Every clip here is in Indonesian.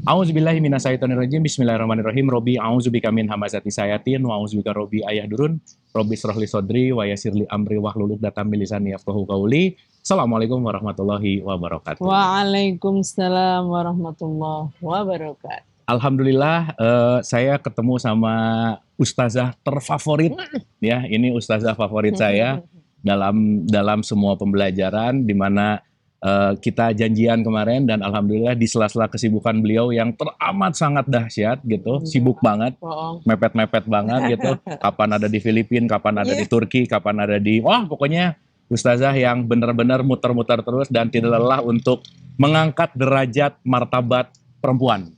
A'udzubillahi minasyaitonirrajim. Bismillahirrahmanirrahim. Robi a'udzubika min hamazati sayatin wa a'udzubika robi ayahdurun. Robi shrahli sodri wa yassirli amri wahlul 'uqdatam min lisani yafqahu qawli. Assalamualaikum warahmatullahi wabarakatuh. Waalaikumsalam warahmatullahi wabarakatuh. Alhamdulillah saya ketemu sama ustazah terfavorit ya. Ini ustazah favorit saya dalam semua pembelajaran di mana kita janjian kemarin dan alhamdulillah di sela-sela kesibukan beliau yang teramat sangat dahsyat gitu, sibuk banget, mepet-mepet banget gitu. Kapan ada di Filipina, kapan ada di Turki, kapan ada di pokoknya ustazah yang benar-benar muter-muter terus dan tidak lelah untuk mengangkat derajat martabat perempuan.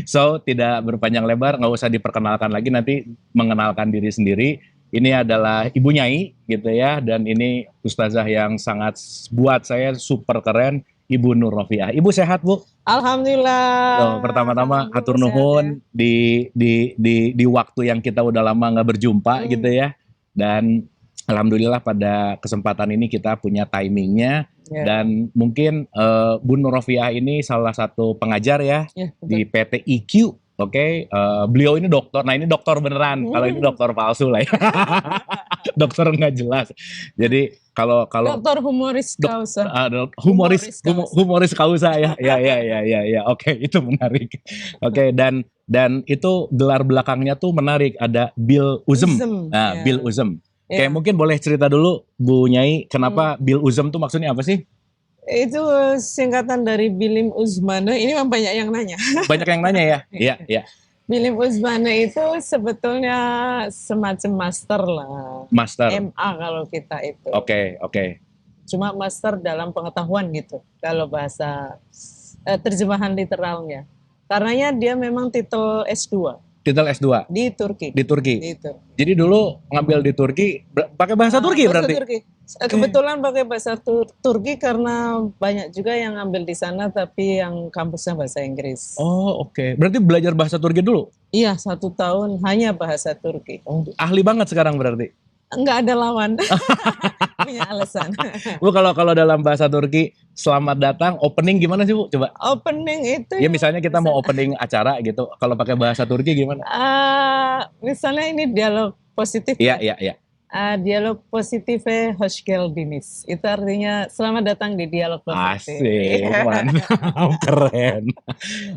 So tidak berpanjang lebar, nggak usah diperkenalkan lagi, nanti mengenalkan diri sendiri. Ini adalah Ibu Nyai gitu ya, dan ini ustazah yang sangat buat saya super keren, Ibu Nur Rofiah. Ibu sehat, Bu? Alhamdulillah. Pertama-tama hatur nuhun ya. di waktu yang kita udah lama nggak berjumpa gitu ya. Dan alhamdulillah pada kesempatan ini kita punya timingnya. Dan mungkin Bu Nur Rofiah ini salah satu pengajar ya di PT IQ. Oke, beliau ini dokter. Nah ini dokter beneran. Kalau ini dokter palsu lah ya. Dokter nggak jelas. Jadi kalau dokter humoris causa. Humoris causa ya. Ya. Oke, itu menarik. Oke, dan itu gelar belakangnya tuh menarik. Ada Bill Uzem. Nah, Bill Uzem. Kayak mungkin boleh cerita dulu Bu Nyai, kenapa Bill Uzem tuh maksudnya apa sih? Itu singkatan dari Bilim Uzmane. Ini memang banyak yang nanya. Banyak yang nanya ya? Iya. Bilim Uzmane itu sebetulnya semacam master lah. Master. MA kalau kita itu. Oke. Cuma master dalam pengetahuan gitu. Kalau bahasa terjemahan literalnya. Karenanya dia memang titel S2. Titel S2? Di Turki. Di Turki. Jadi dulu ngambil di Turki, pakai bahasa Turki berarti? Bahasa Turki. Kebetulan pakai bahasa Turki karena banyak juga yang ngambil di sana tapi yang kampusnya bahasa Inggris. Oh oke. Berarti belajar bahasa Turki dulu? Iya, 1 tahun hanya bahasa Turki. Oh, ahli banget sekarang berarti? Enggak ada lawan. Punya alasan. Bu, kalau dalam bahasa Turki, selamat datang, opening gimana sih Bu? Coba. Opening itu ya misalnya kita mau opening acara gitu, kalau pakai bahasa Turki gimana? Misalnya ini dialog positif. Iya. Dialog positif hoş geldiniz. Itu artinya selamat datang di dialog positif. Asik, mantap, keren.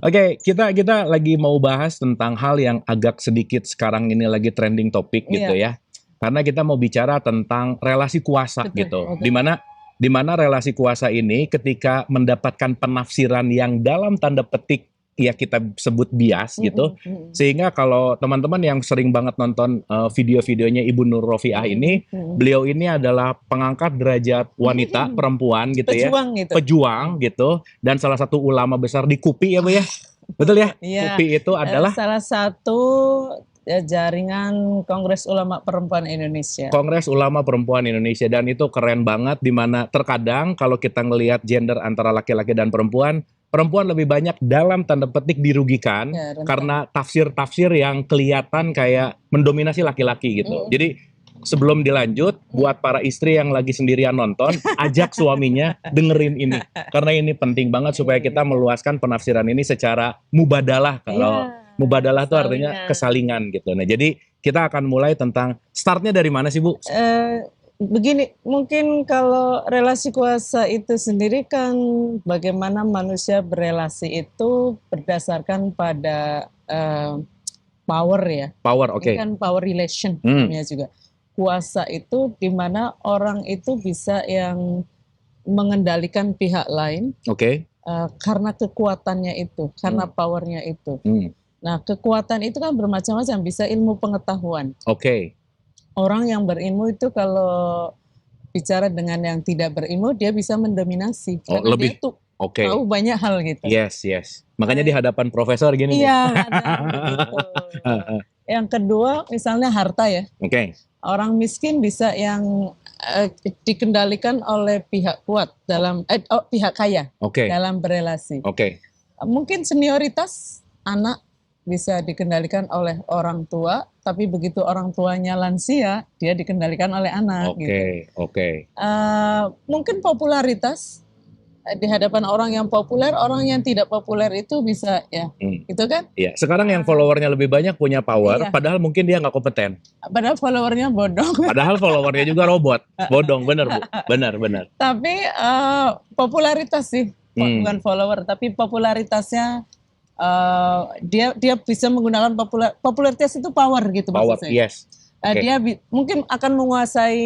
Oke, kita lagi mau bahas tentang hal yang agak sedikit sekarang ini lagi trending topik gitu ya. Karena kita mau bicara tentang relasi kuasa gitu. Di mana relasi kuasa ini ketika mendapatkan penafsiran yang dalam tanda petik ya kita sebut bias gitu. Sehingga kalau teman-teman yang sering banget nonton video-videonya Ibu Nur Rofiah ini, beliau ini adalah pengangkat derajat wanita perempuan gitu Pejuang gitu. Dan salah satu ulama besar di KUPI ya Bu ya. Betul ya? KUPI itu adalah salah satu jaringan Kongres Ulama Perempuan Indonesia. Kongres Ulama Perempuan Indonesia, dan itu keren banget di mana terkadang kalau kita ngelihat gender antara laki-laki dan perempuan lebih banyak dalam tanda petik dirugikan karena tafsir-tafsir yang kelihatan kayak mendominasi laki-laki gitu. Jadi sebelum dilanjut, buat para istri yang lagi sendirian nonton, ajak suaminya dengerin ini. Karena ini penting banget supaya kita meluaskan penafsiran ini secara mubadalah. Kalau mubadalah itu artinya kesalingan gitu. Nah, jadi kita akan mulai tentang startnya dari mana sih Bu? Begini, mungkin kalau relasi kuasa itu sendiri kan bagaimana manusia berelasi itu berdasarkan pada power ya. Power, oke. Kan power relation namanya juga. Kuasa itu di mana orang itu bisa yang mengendalikan pihak lain. Oke. Karena kekuatannya itu, karena powernya itu. Nah, kekuatan itu kan bermacam-macam, bisa ilmu pengetahuan. Oke. Orang yang berilmu itu kalau bicara dengan yang tidak berilmu, dia bisa mendominasi. Karena lebih. Dia tuh tahu banyak hal gitu. Yes. Makanya di hadapan profesor gini. Iya, gitu. Yang kedua, misalnya harta ya. Oke. Orang miskin bisa yang dikendalikan oleh pihak kuat dalam pihak kaya dalam berelasi. Mungkin senioritas anak bisa dikendalikan oleh orang tua, tapi begitu orang tuanya lansia, dia dikendalikan oleh anak. Gitu. Oke. Mungkin popularitas di hadapan orang yang populer, orang yang tidak populer itu bisa ya, gitu kan? Iya. Sekarang yang followernya lebih banyak punya power, padahal mungkin dia nggak kompeten. Padahal followernya bodong. Padahal followernya juga robot, bodong, bener Bu, benar. Tapi popularitas sih, bukan follower, tapi popularitasnya dia bisa menggunakan popularitas itu power gitu maksud saya. Yes. Dia mungkin akan menguasai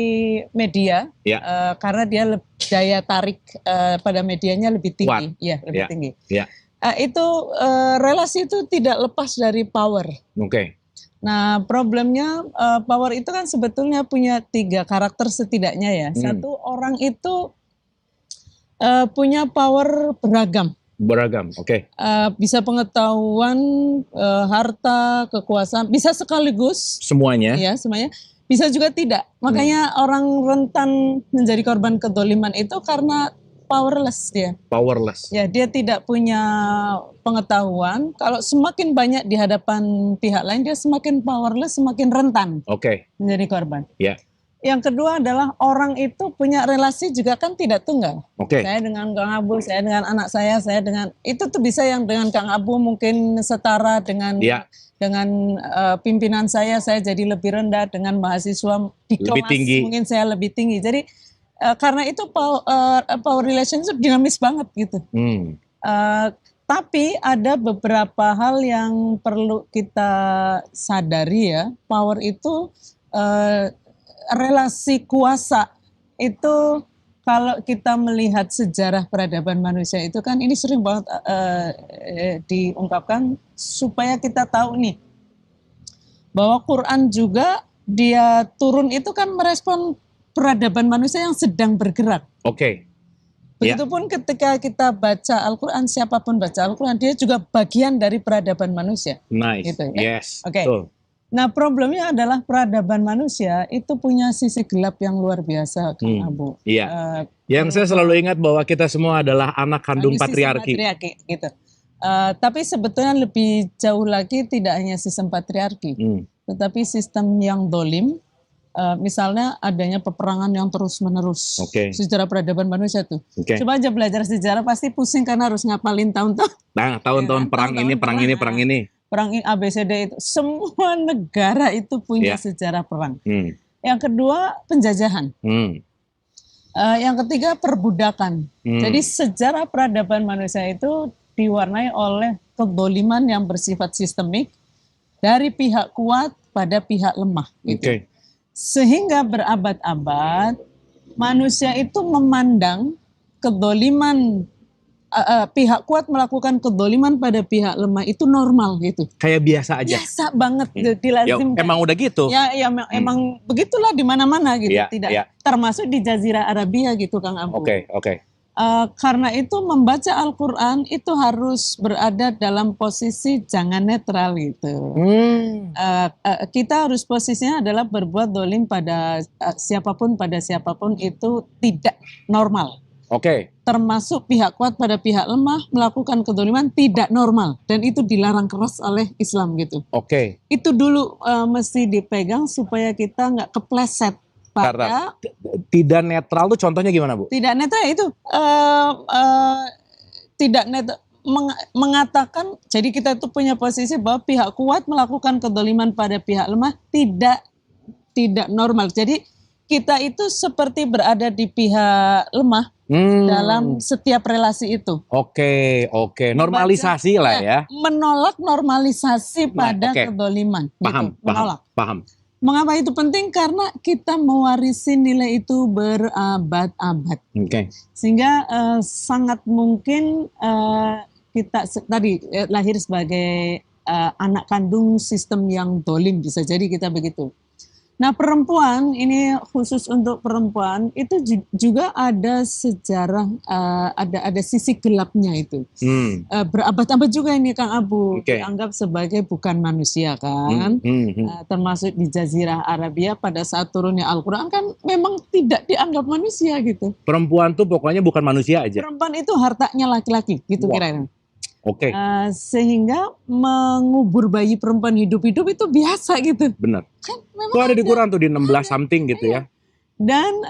media karena dia daya tarik pada medianya lebih tinggi, lebih tinggi. Itu relasi itu tidak lepas dari power. Nah, problemnya power itu kan sebetulnya punya 3 karakter setidaknya ya. Satu, orang itu punya power beragam. Bisa pengetahuan, harta, kekuasaan, bisa sekaligus. Semuanya. Ya, semuanya. Bisa juga tidak. Makanya orang rentan menjadi korban kedoliman itu karena powerless dia. Ya, dia tidak punya pengetahuan. Kalau semakin banyak di hadapan pihak lain, dia semakin powerless, semakin rentan menjadi korban. Yang kedua adalah orang itu punya relasi juga kan tidak tunggal. Saya dengan Kang Abu, saya dengan anak saya dengan itu tuh bisa yang dengan Kang Abu mungkin setara dengan pimpinan saya jadi lebih rendah, dengan mahasiswa di kelas mungkin saya lebih tinggi. Jadi karena itu power relationship dinamis banget gitu. Tapi ada beberapa hal yang perlu kita sadari ya. Power itu relasi kuasa itu kalau kita melihat sejarah peradaban manusia itu kan ini sering banget diungkapkan supaya kita tahu nih bahwa Quran juga dia turun itu kan merespon peradaban manusia yang sedang bergerak. Begitupun ketika kita baca Al-Quran, siapapun baca Al-Quran dia juga bagian dari peradaban manusia. Gitu, ya? Nah, problemnya adalah peradaban manusia itu punya sisi gelap yang luar biasa, Kang Abu. Yang saya selalu ingat bahwa kita semua adalah anak kandung patriarki. Gitu. Tapi sebetulnya lebih jauh lagi tidak hanya sistem patriarki, tetapi sistem yang dolim. Misalnya adanya peperangan yang terus-menerus. Sejarah peradaban manusia tuh. Coba aja belajar sejarah pasti pusing karena harus ngapalin tahun-tahun. Tahun-tahun perang ini. Perang ABCD itu, semua negara itu punya sejarah perang. Yang kedua penjajahan. Yang ketiga perbudakan. Jadi sejarah peradaban manusia itu diwarnai oleh kedoliman yang bersifat sistemik dari pihak kuat pada pihak lemah. Gitu. Sehingga berabad-abad manusia itu memandang kedoliman pihak kuat melakukan kedoliman pada pihak lemah itu normal gitu. Kayak biasa aja. Biasa banget dilazimkan. Emang udah gitu. Emang begitulah di mana-mana gitu. Termasuk di Jazirah Arabia gitu Kang Abu. Karena itu membaca Al-Quran itu harus berada dalam posisi jangan netral gitu. Kita harus posisinya adalah berbuat dolim pada siapapun itu tidak normal. Termasuk pihak kuat pada pihak lemah melakukan kedoliman tidak normal dan itu dilarang keras oleh Islam gitu. Itu dulu mesti dipegang supaya kita nggak kepleset pada tidak netral tuh contohnya gimana Bu? Tidak netral itu tidak netral mengatakan jadi kita tuh punya posisi bahwa pihak kuat melakukan kedoliman pada pihak lemah tidak normal. Jadi kita itu seperti berada di pihak lemah dalam setiap relasi itu. Normalisasi lah ya. Menolak normalisasi pada kedoliman. Paham. Mengapa itu penting? Karena kita mewarisi nilai itu berabad-abad. Sehingga sangat mungkin kita tadi lahir sebagai anak kandung sistem yang dolim, bisa jadi kita begitu. Nah, perempuan ini khusus untuk perempuan itu juga ada sejarah, ada sisi gelapnya itu. Berabad-abad juga ini Kang Abu dianggap sebagai bukan manusia kan, termasuk di Jazirah Arabia pada saat turunnya Al-Quran kan memang tidak dianggap manusia gitu. Perempuan tuh pokoknya bukan manusia aja. Perempuan itu hartanya laki-laki gitu kira-kira. Sehingga mengubur bayi perempuan hidup-hidup itu biasa gitu. Benar. Kan itu ada di Quran tuh di 16 something gitu ya. Dan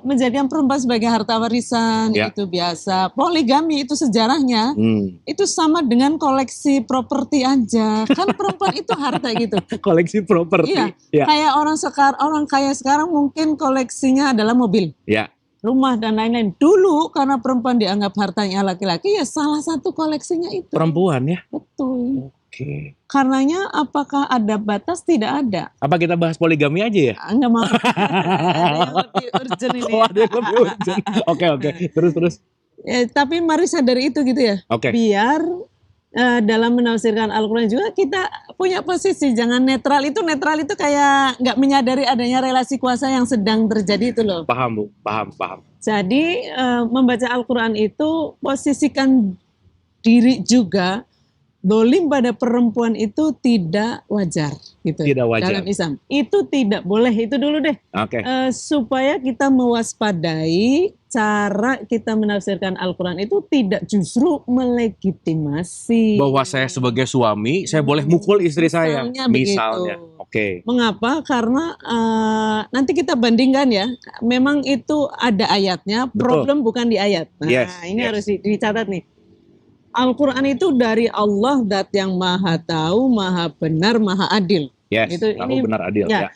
menjadikan perempuan sebagai harta warisan itu biasa. Poligami itu sejarahnya itu sama dengan koleksi properti aja. Kan perempuan itu harta gitu. Koleksi properti. Iya. Kayak orang kaya sekarang mungkin koleksinya adalah mobil. Ya. Rumah dan lain-lain. Dulu karena perempuan dianggap hartanya laki-laki, ya salah satu koleksinya itu. Perempuan ya? Betul. Oke. Karenanya apakah ada batas? Tidak ada. Apa kita bahas poligami aja ya? Enggak mau. Ada yang lebih urgent ini. Oh, ada yang lebih urgent. Oke. Terus. Ya, tapi mari sadari itu gitu ya. Oke. Biar dalam menafsirkan Al-Quran juga kita punya posisi, jangan netral itu kayak nggak menyadari adanya relasi kuasa yang sedang terjadi itu loh. Paham Bu, paham. Jadi membaca Al-Quran itu posisikan diri juga, dolim pada perempuan itu tidak wajar gitu. Tidak wajar. Dalam Islam itu tidak boleh, itu dulu deh. Oke. Supaya kita mewaspadai cara kita menafsirkan Al-Quran itu tidak justru melegitimasi bahwa saya sebagai suami saya boleh mukul istri saya misalnya. Oke. Mengapa? Karena nanti kita bandingkan ya, memang itu ada ayatnya. Problem bukan di ayat. Nah, ini harus dicatat nih. Al-Quran itu dari Allah, zat yang maha tahu, maha benar, maha adil. Ini benar adil. Ya.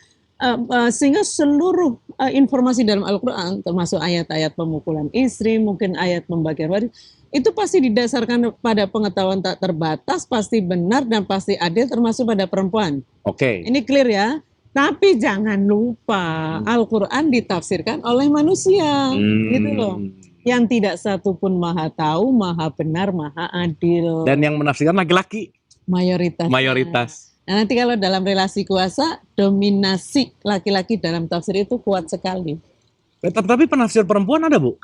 Sehingga seluruh informasi dalam Al-Quran, termasuk ayat-ayat pemukulan istri, mungkin ayat pembagian waris, itu pasti didasarkan pada pengetahuan tak terbatas, pasti benar dan pasti adil, termasuk pada perempuan. Oke. Ini clear ya. Tapi jangan lupa Al-Quran ditafsirkan oleh manusia, gitu loh. Yang tidak satu pun maha tahu, maha benar, maha adil. Dan yang menafsirkan laki-laki? Mayoritas. Nah, nanti kalau dalam relasi kuasa, dominasi laki-laki dalam tafsir itu kuat sekali. Tapi penafsir perempuan ada Bu?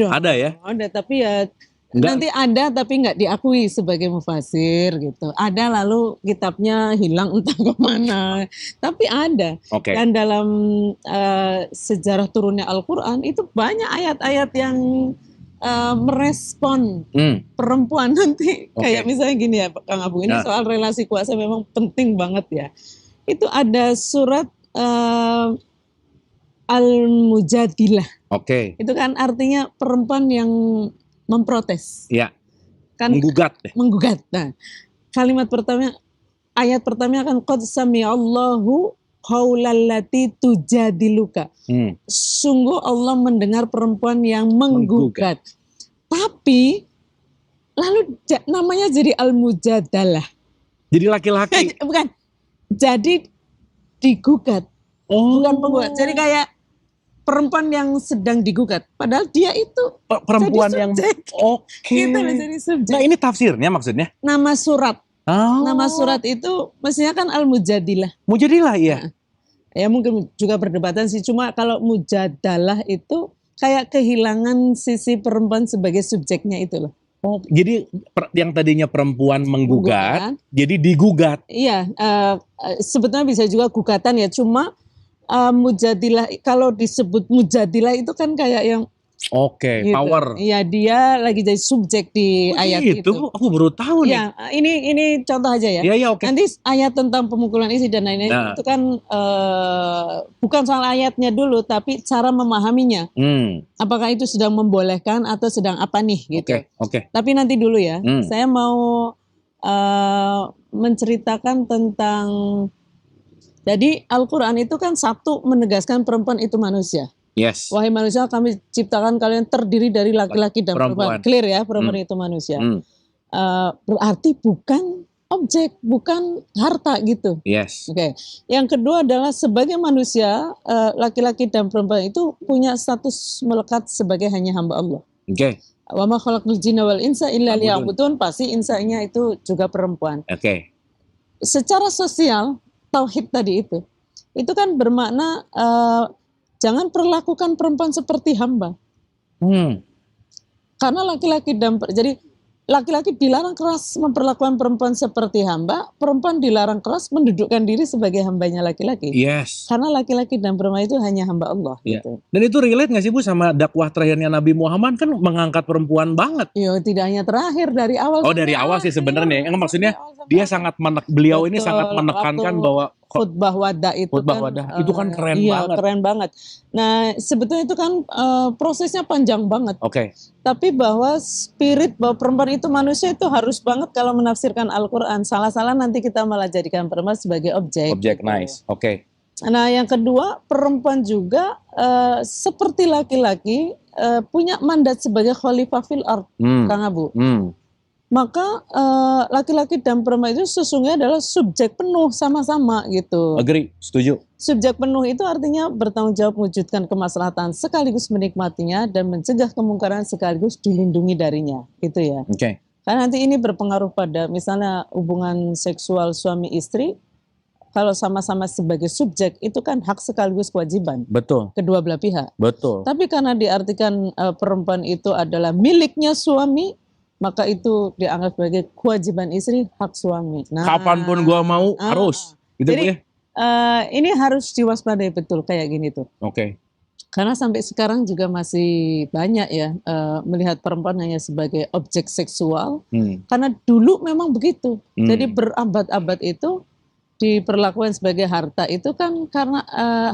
Ada ya? Ada, tapi ya nanti ada tapi nggak diakui sebagai mufasir gitu. Ada lalu kitabnya hilang entah kemana. Tapi ada. Dan dalam sejarah turunnya Al-Quran itu banyak ayat-ayat yang merespon perempuan nanti. Kayak misalnya gini ya Kang Abu, ini soal relasi kuasa memang penting banget ya. Itu ada surat Al-Mujadilah. Itu kan artinya perempuan yang memprotes. Iya. Kan menggugat. Nah, kalimat pertama, ayat pertama kan qad sami'allahu qaulal lati tujadiluka. Sungguh Allah mendengar perempuan yang menggugat. Tapi lalu namanya jadi al-mujadalah. Jadi laki-laki. Bukan. Jadi digugat. Bukan penggugat. Jadi kayak perempuan yang sedang digugat, padahal dia itu perempuan yang kita menjadi subjek. Nah, ini tafsirnya maksudnya? Nama surat. Nama surat itu mestinya kan Al-Mujadilah. Mujadilah ya. Ya mungkin juga perdebatan sih, cuma kalau mujadalah itu kayak kehilangan sisi perempuan sebagai subjeknya itu loh. Jadi yang tadinya perempuan menggugat, jadi digugat. Iya, sebetulnya bisa juga gugatan ya, cuma mujadilah, kalau disebut mujadilah itu kan kayak yang gitu. Power. Iya, dia lagi jadi subjek di ayat itu. Aku baru tahu nih. Ya, ini contoh aja ya. Nanti ayat tentang pemukulan istri dan lain-lain itu kan bukan soal ayatnya dulu, tapi cara memahaminya. Apakah itu sedang membolehkan atau sedang apa nih gitu. Tapi nanti dulu ya. Saya mau menceritakan tentang. Jadi Al-Quran itu kan satu menegaskan perempuan itu manusia. Wahai manusia, kami ciptakan kalian terdiri dari laki-laki dan perempuan. Clear ya, perempuan itu manusia. Berarti bukan objek, bukan harta gitu. Yang kedua adalah sebagai manusia, laki-laki dan perempuan itu punya status melekat sebagai hanya hamba Allah. Wa ma khalaqnal jinna wal insa illa liya'budun, pasti insanya itu juga perempuan. Secara sosial, tauhid tadi itu kan bermakna jangan perlakukan perempuan seperti hamba. Karena laki-laki dan jadi laki-laki dilarang keras memperlakukan perempuan seperti hamba, perempuan dilarang keras mendudukkan diri sebagai hambanya laki-laki. Karena laki-laki dan perempuan itu hanya hamba Allah. Gitu. Dan itu relate nggak sih Bu sama dakwah terakhirnya Nabi Muhammad, kan mengangkat perempuan banget. Tidak hanya terakhir, dari awal. Dari awal sih sebenarnya. Yang maksudnya Dia sangat beliau ini sangat Betul, menekankan waktu bahwa khutbah wada itu khutbah kan, wadah itu kan keren iya banget. keren banget. Nah sebetulnya itu kan prosesnya panjang banget. Oke. Tapi bahwa spirit bahwa perempuan itu manusia itu harus banget kalau menafsirkan Al-Quran. Salah-salah nanti kita malah jadikan perempuan sebagai objek. Objek, gitu. nice. Oke. Nah yang kedua, perempuan juga seperti laki-laki punya mandat sebagai khalifah fil ard, Kang Abu. Maka laki-laki dan perempuan itu sesungguhnya adalah subjek penuh sama-sama gitu. Agree, setuju. Subjek penuh itu artinya bertanggung jawab mewujudkan kemaslahatan sekaligus menikmatinya dan mencegah kemungkaran sekaligus dilindungi darinya, gitu ya. Oke. Karena nanti ini berpengaruh pada misalnya hubungan seksual suami istri, kalau sama-sama sebagai subjek itu kan hak sekaligus kewajiban. Betul. Kedua belah pihak. Betul. Tapi karena diartikan perempuan itu adalah miliknya suami, maka itu dianggap sebagai kewajiban istri, hak suami. Nah, kapanpun gua mau harus. Gitu jadi, ya. Ini harus diwaspadai betul kayak gini tuh. Oke. Karena sampai sekarang juga masih banyak ya melihat perempuan hanya sebagai objek seksual. Karena dulu memang begitu. Jadi berabad-abad itu diperlakukan sebagai harta itu kan karena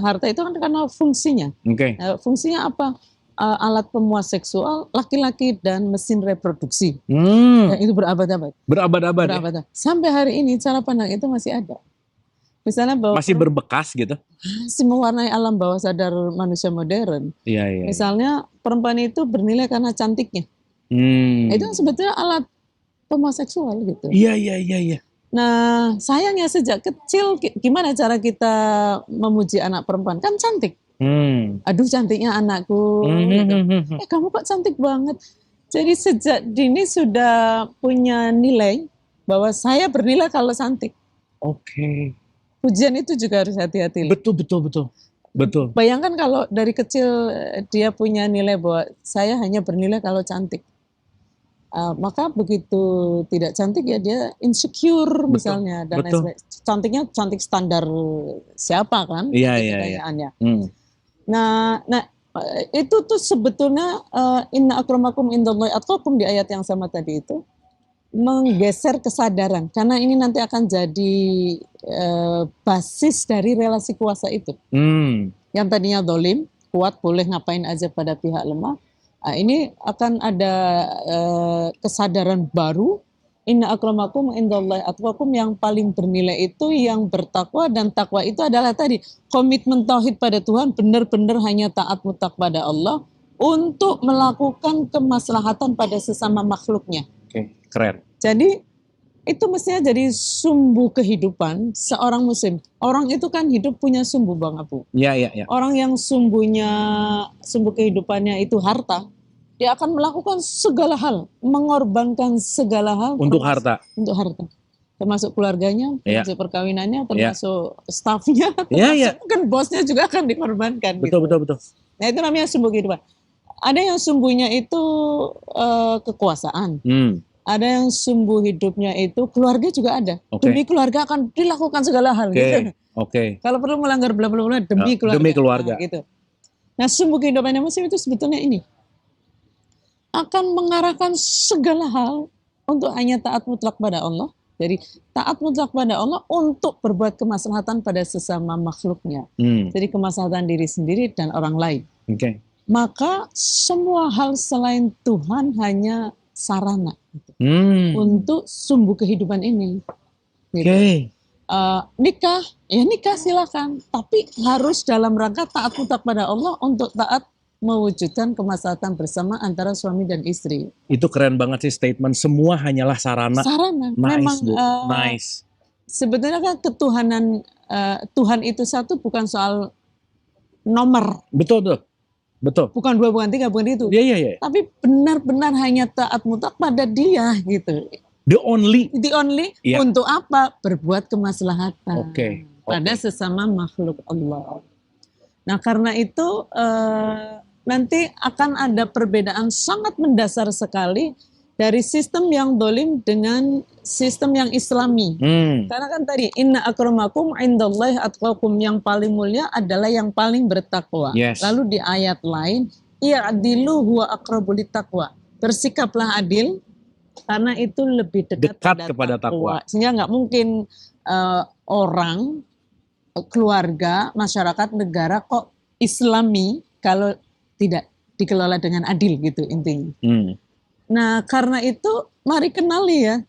harta itu kan karena fungsinya. Fungsinya apa? Alat pemuas seksual laki-laki dan mesin reproduksi. Ya, itu berabad-abad. Berabad-abad. Sampai hari ini cara pandang itu masih ada. Misalnya bahwa masih berbekas gitu. Masih mewarnai alam bawah sadar manusia modern. Iya. Misalnya perempuan itu bernilai karena cantiknya. Itu sebetulnya alat pemuas seksual gitu. Iya. Nah, sayangnya sejak kecil gimana cara kita memuji anak perempuan? Kan cantik. Aduh cantiknya anakku. Gitu. Kamu kok cantik banget. Jadi sejak dini sudah punya nilai bahwa saya bernilai kalau cantik. Oke. Pujian itu juga harus hati-hati. Betul. Bayangkan kalau dari kecil dia punya nilai bahwa saya hanya bernilai kalau cantik. Maka begitu tidak cantik ya dia insecure misalnya dan lain sebagainya. Cantiknya cantik standar siapa kan? Iya. Nah itu tuh sebetulnya inna akramakum indallahi atqakum di ayat yang sama tadi itu menggeser kesadaran karena ini nanti akan jadi basis dari relasi kuasa itu. Yang tadinya dolim, kuat boleh ngapain aja pada pihak lemah. Ini akan ada kesadaran baru. Inna akramakum indallahi atqakum, yang paling bernilai itu yang bertakwa, dan takwa itu adalah tadi komitmen tauhid pada Tuhan, benar-benar hanya taat mutlak pada Allah untuk melakukan kemaslahatan pada sesama makhluknya. Oke, keren. Jadi itu mestinya jadi sumbu kehidupan seorang muslim. Orang itu kan hidup punya sumbu, Bang Abu. Iya. Orang yang sumbu kehidupannya itu harta, dia akan melakukan segala hal, mengorbankan segala hal untuk harta. Termasuk keluarganya, termasuk perkawinannya, termasuk stafnya, mungkin bosnya juga akan dikorbankan. Betul. Nah itu namanya sumbu kehidupan. Ada yang sumbunya itu kekuasaan. Ada yang sumbu hidupnya itu keluarga juga ada. Demi keluarga akan dilakukan segala hal. Gitu. Kalau perlu melanggar bla-bla-bla demi keluarga. Nah, gitu. Nah sumbu kehidupannya muslim itu sebetulnya ini. Akan mengarahkan segala hal untuk hanya taat mutlak pada Allah. Jadi taat mutlak pada Allah untuk berbuat kemaslahatan pada sesama makhluknya. Jadi kemaslahatan diri sendiri dan orang lain. Maka semua hal selain Tuhan hanya sarana gitu, untuk sumbu kehidupan ini. Gitu. Nikah silakan, tapi harus dalam rangka taat mutlak pada Allah untuk taat mewujudkan kemaslahatan bersama antara suami dan istri. Itu keren banget sih statement. Semua hanyalah sarana. Nice, memang nice. Sebetulnya kan ketuhanan Tuhan itu satu, bukan soal nomor. Betul. Bukan 2, bukan 3, bukan itu. Iya. Tapi benar-benar hanya taat mutlak pada Dia gitu. The only untuk apa? Berbuat kemaslahatan pada sesama makhluk Allah. Nah karena itu nanti akan ada perbedaan sangat mendasar sekali dari sistem yang dolim dengan sistem yang islami. Karena kan tadi inna akramakum indallahi atqakum, yang paling mulia adalah yang paling bertakwa. Lalu di ayat lain i'dilu huwa aqrabu littaqwa, bersikaplah adil Karena itu lebih dekat kepada takwa. Sehingga nggak mungkin orang, keluarga, masyarakat, negara kok Islami kalau tidak dikelola dengan adil gitu intinya. Nah karena itu mari kenali ya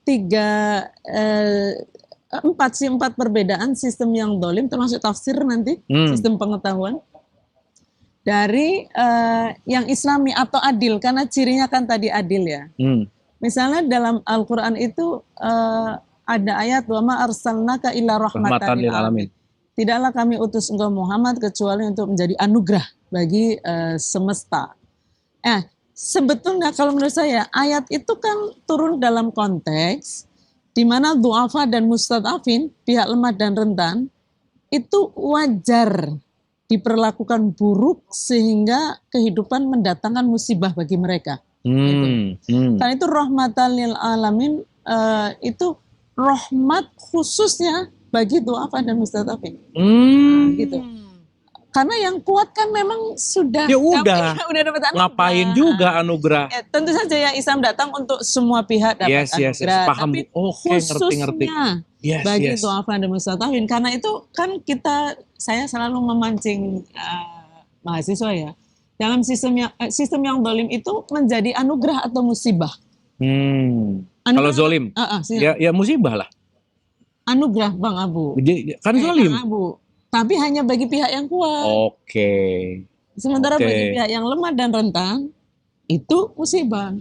empat perbedaan sistem yang dolim termasuk tafsir nanti, sistem pengetahuan dari yang Islami atau adil, karena cirinya kan tadi adil ya. Misalnya dalam Al-Quran itu ada ayat wa ma arsalnaka illa rahmatan lil alamin. Tidaklah kami utus engkau Muhammad kecuali untuk menjadi anugerah bagi semesta. Sebetulnya kalau menurut saya ayat itu kan turun dalam konteks di mana du'afa dan mustad'afin, pihak lemah dan rentan, itu wajar diperlakukan buruk sehingga kehidupan mendatangkan musibah bagi mereka. Karena itu rahmatan lil alamin, itu rahmat khususnya bagi du'afa dan mustad'afin. Gitu. Karena yang kuat kan memang sudah udah dapat anugerah. Ngapain juga anugerah? Tentu saja ya Islam datang untuk semua pihak dapat anugerah. Paham. Tapi khususnya bagi du'afa dan mustad'afin. Karena itu kan saya selalu memancing mahasiswa ya. Dalam sistem yang dolim itu menjadi anugerah atau musibah. Kalau zolim, ya musibah lah. Anugerah Bang Abu. Kan zolim. Tapi hanya bagi pihak yang kuat. Sementara bagi pihak yang lemah dan rentan, itu musibah.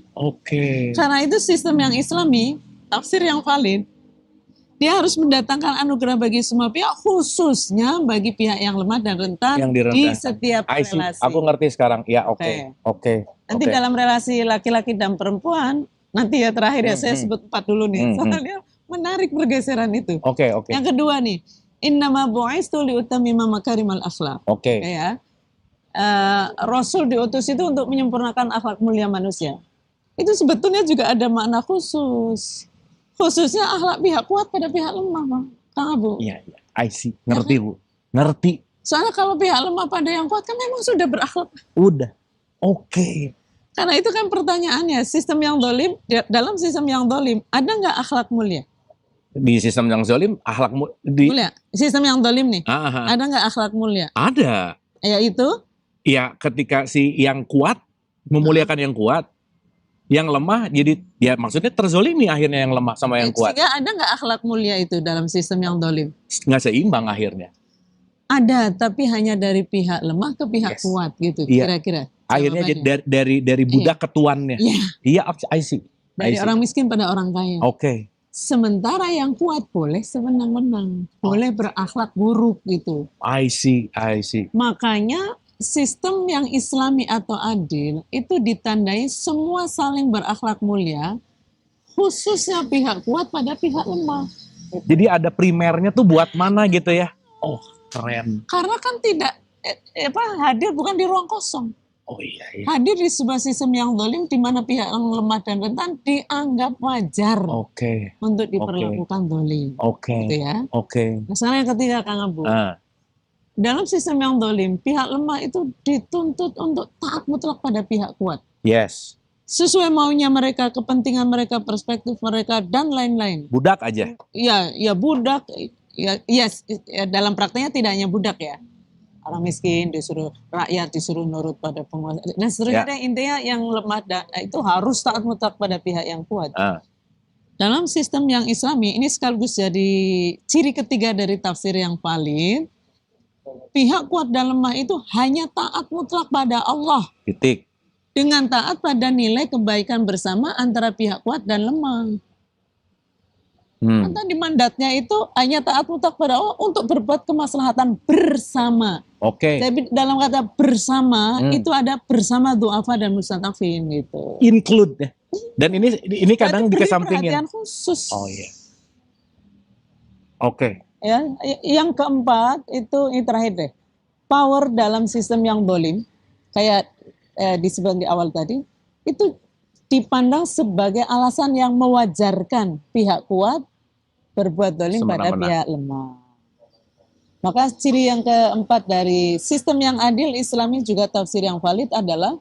Karena itu sistem yang Islami, tafsir yang valid, dia harus mendatangkan anugerah bagi semua pihak, khususnya bagi pihak yang lemah dan rentan di setiap relasi. Aku ngerti sekarang. Ya, oke. Nanti dalam relasi laki-laki dan perempuan, nanti ya terakhir ya saya sebut 4 dulu nih. Soalnya menarik pergeseran itu. Yang kedua nih, innama bu'istu liutammima makarimal akhlaq. Ya. Rasul diutus itu untuk menyempurnakan akhlak mulia manusia. Itu sebetulnya juga ada makna khusus. Khususnya akhlak pihak kuat pada pihak lemah, Bang. Kang Abu. Iya, I see. Ngerti, Bu. Ngerti. Soalnya kalau pihak lemah pada yang kuat kan memang sudah berakhlak. Udah. Karena itu kan pertanyaannya, sistem yang dolim, dalam sistem yang dolim, ada nggak akhlak mulia? Di sistem yang zolim, akhlak mulia. Sistem yang dolim nih, ada nggak akhlak mulia? Ada. Yaitu? Ya, ketika si yang kuat memuliakan yang kuat, yang lemah jadi ya maksudnya terzolimi akhirnya yang lemah sama yang kuat. Sehingga ada nggak akhlak mulia itu dalam sistem yang dolim? Nggak seimbang akhirnya. Ada, tapi hanya dari pihak lemah ke pihak kuat gitu, kira-kira. Akhirnya dari budak ke tuannya. Iya, I see. Dari orang miskin pada orang kaya. Sementara yang kuat boleh sewenang-wenang, boleh berakhlak buruk gitu. I see. Makanya sistem yang Islami atau adil itu ditandai semua saling berakhlak mulia, khususnya pihak kuat pada pihak lemah. Jadi ada primernya tuh buat mana gitu ya? Keren. Karena kan tidak hadir bukan di ruang kosong. Hadir di sebuah sistem yang dolim di mana pihak yang lemah dan rentan dianggap wajar untuk diperlakukan dolim. Gitu ya. Nah, sekarang yang ketiga Kang Abu. Dalam sistem yang dolim, pihak lemah itu dituntut untuk taat mutlak pada pihak kuat. Sesuai maunya mereka, kepentingan mereka, perspektif mereka, dan lain-lain. Budak aja? Ya budak. Ya, dalam prakteknya tidak hanya budak ya. Orang miskin disuruh, rakyat disuruh nurut pada penguasa. Nah seterusnya intinya yang lemah itu harus taat mutlak pada pihak yang kuat. Dalam sistem yang Islami, ini sekaligus jadi ciri ketiga dari tafsir yang valid. Pihak kuat dan lemah itu hanya taat mutlak pada Allah. Dengan taat pada nilai kebaikan bersama antara pihak kuat dan lemah. Tadi mandatnya itu hanya taat mutlak pada Allah untuk berbuat kemaslahatan bersama. Tapi dalam kata bersama itu ada bersama du'afa dan mustad'afin gitu. Include ya. Dan ini kadang dikesampingin. Perhatian khusus. Ya, yang keempat itu ini terakhir deh. Power dalam sistem yang dolim, kayak disebut di awal tadi, itu dipandang sebagai alasan yang mewajarkan pihak kuat berbuat dolim pada pihak lemah. Maka ciri yang keempat dari sistem yang adil Islami juga tafsir yang valid adalah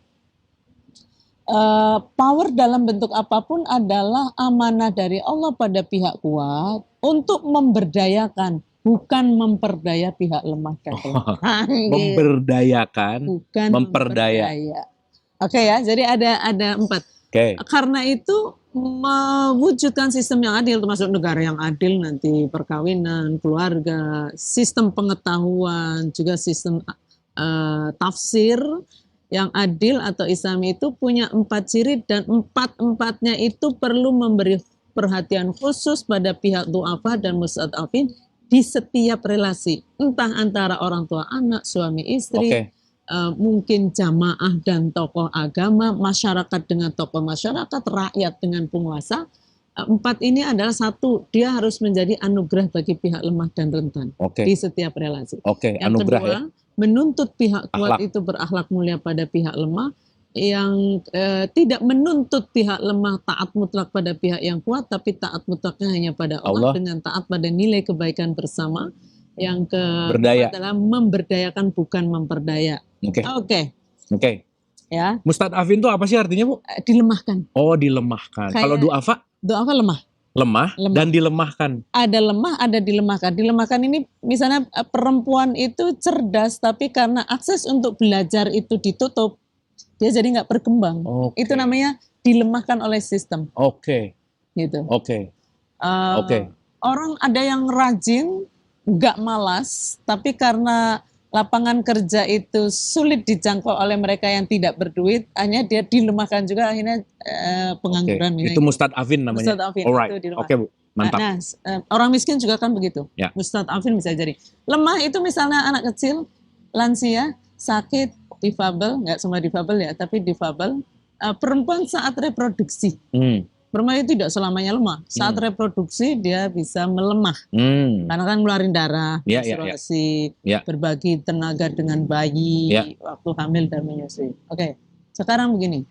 Power dalam bentuk apapun adalah amanah dari Allah pada pihak kuat untuk memberdayakan, bukan memperdaya pihak lemah dan kelemahan. Memberdayakan, bukan memperdaya. Oke ya, jadi ada 4. Karena itu mewujudkan sistem yang adil, termasuk negara yang adil nanti, perkawinan, keluarga, sistem pengetahuan, juga sistem tafsir yang adil atau Islami itu punya 4 ciri, dan 4-4-nya itu perlu memberi perhatian khusus pada pihak du'afa dan mustad'afin di setiap relasi, entah antara orang tua anak, suami istri, mungkin jamaah dan tokoh agama, masyarakat dengan tokoh masyarakat, rakyat dengan penguasa. 4 ini adalah satu, dia harus menjadi anugerah bagi pihak lemah dan rentan di setiap relasi. Yang anugerah, kedua, menuntut pihak kuat itu berakhlak mulia pada pihak lemah, yang tidak menuntut pihak lemah taat mutlak pada pihak yang kuat, tapi taat mutlaknya hanya pada Allah dengan taat pada nilai kebaikan bersama. Yang kedua adalah memberdayakan, bukan memperdaya. Ya. Mustad'afin itu apa sih artinya, Bu? Dilemahkan. Oh, dilemahkan. Kalau du'afa? Du'afa lemah. Lemah dan dilemahkan. Ada lemah, ada dilemahkan. Dilemahkan ini misalnya perempuan itu cerdas, tapi karena akses untuk belajar itu ditutup, dia jadi nggak berkembang. Itu namanya dilemahkan oleh sistem. Gitu. Orang ada yang rajin, nggak malas, tapi karena lapangan kerja itu sulit dijangkau oleh mereka yang tidak berduit, hanya dia dilemahkan juga, akhirnya pengangguran. Itu mustad'afin namanya. Mustad'afin. Bu, mantap. Nah, orang miskin juga kan begitu. Mustad'afin bisa jadi. Lemah itu misalnya anak kecil, lansia, sakit, difabel, nggak semua difabel ya, tapi difabel, perempuan saat reproduksi. Perempuan itu tidak selamanya lemah. Saat reproduksi dia bisa melemah. Karena kan ngeluarin darah, menstruasi, berbagi tenaga dengan bayi, waktu hamil dan menyusui. Sekarang begini.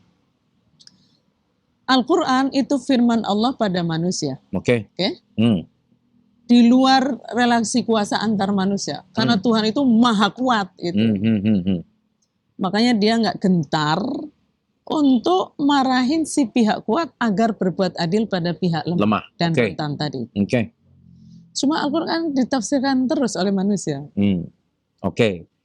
Al-Quran itu firman Allah pada manusia. Di luar relasi kuasa antar manusia. Karena Tuhan itu maha kuat. Makanya dia nggak gentar untuk marahin si pihak kuat agar berbuat adil pada pihak lemah dan rentan tadi. Cuma Al-Quran ditafsirkan terus oleh manusia.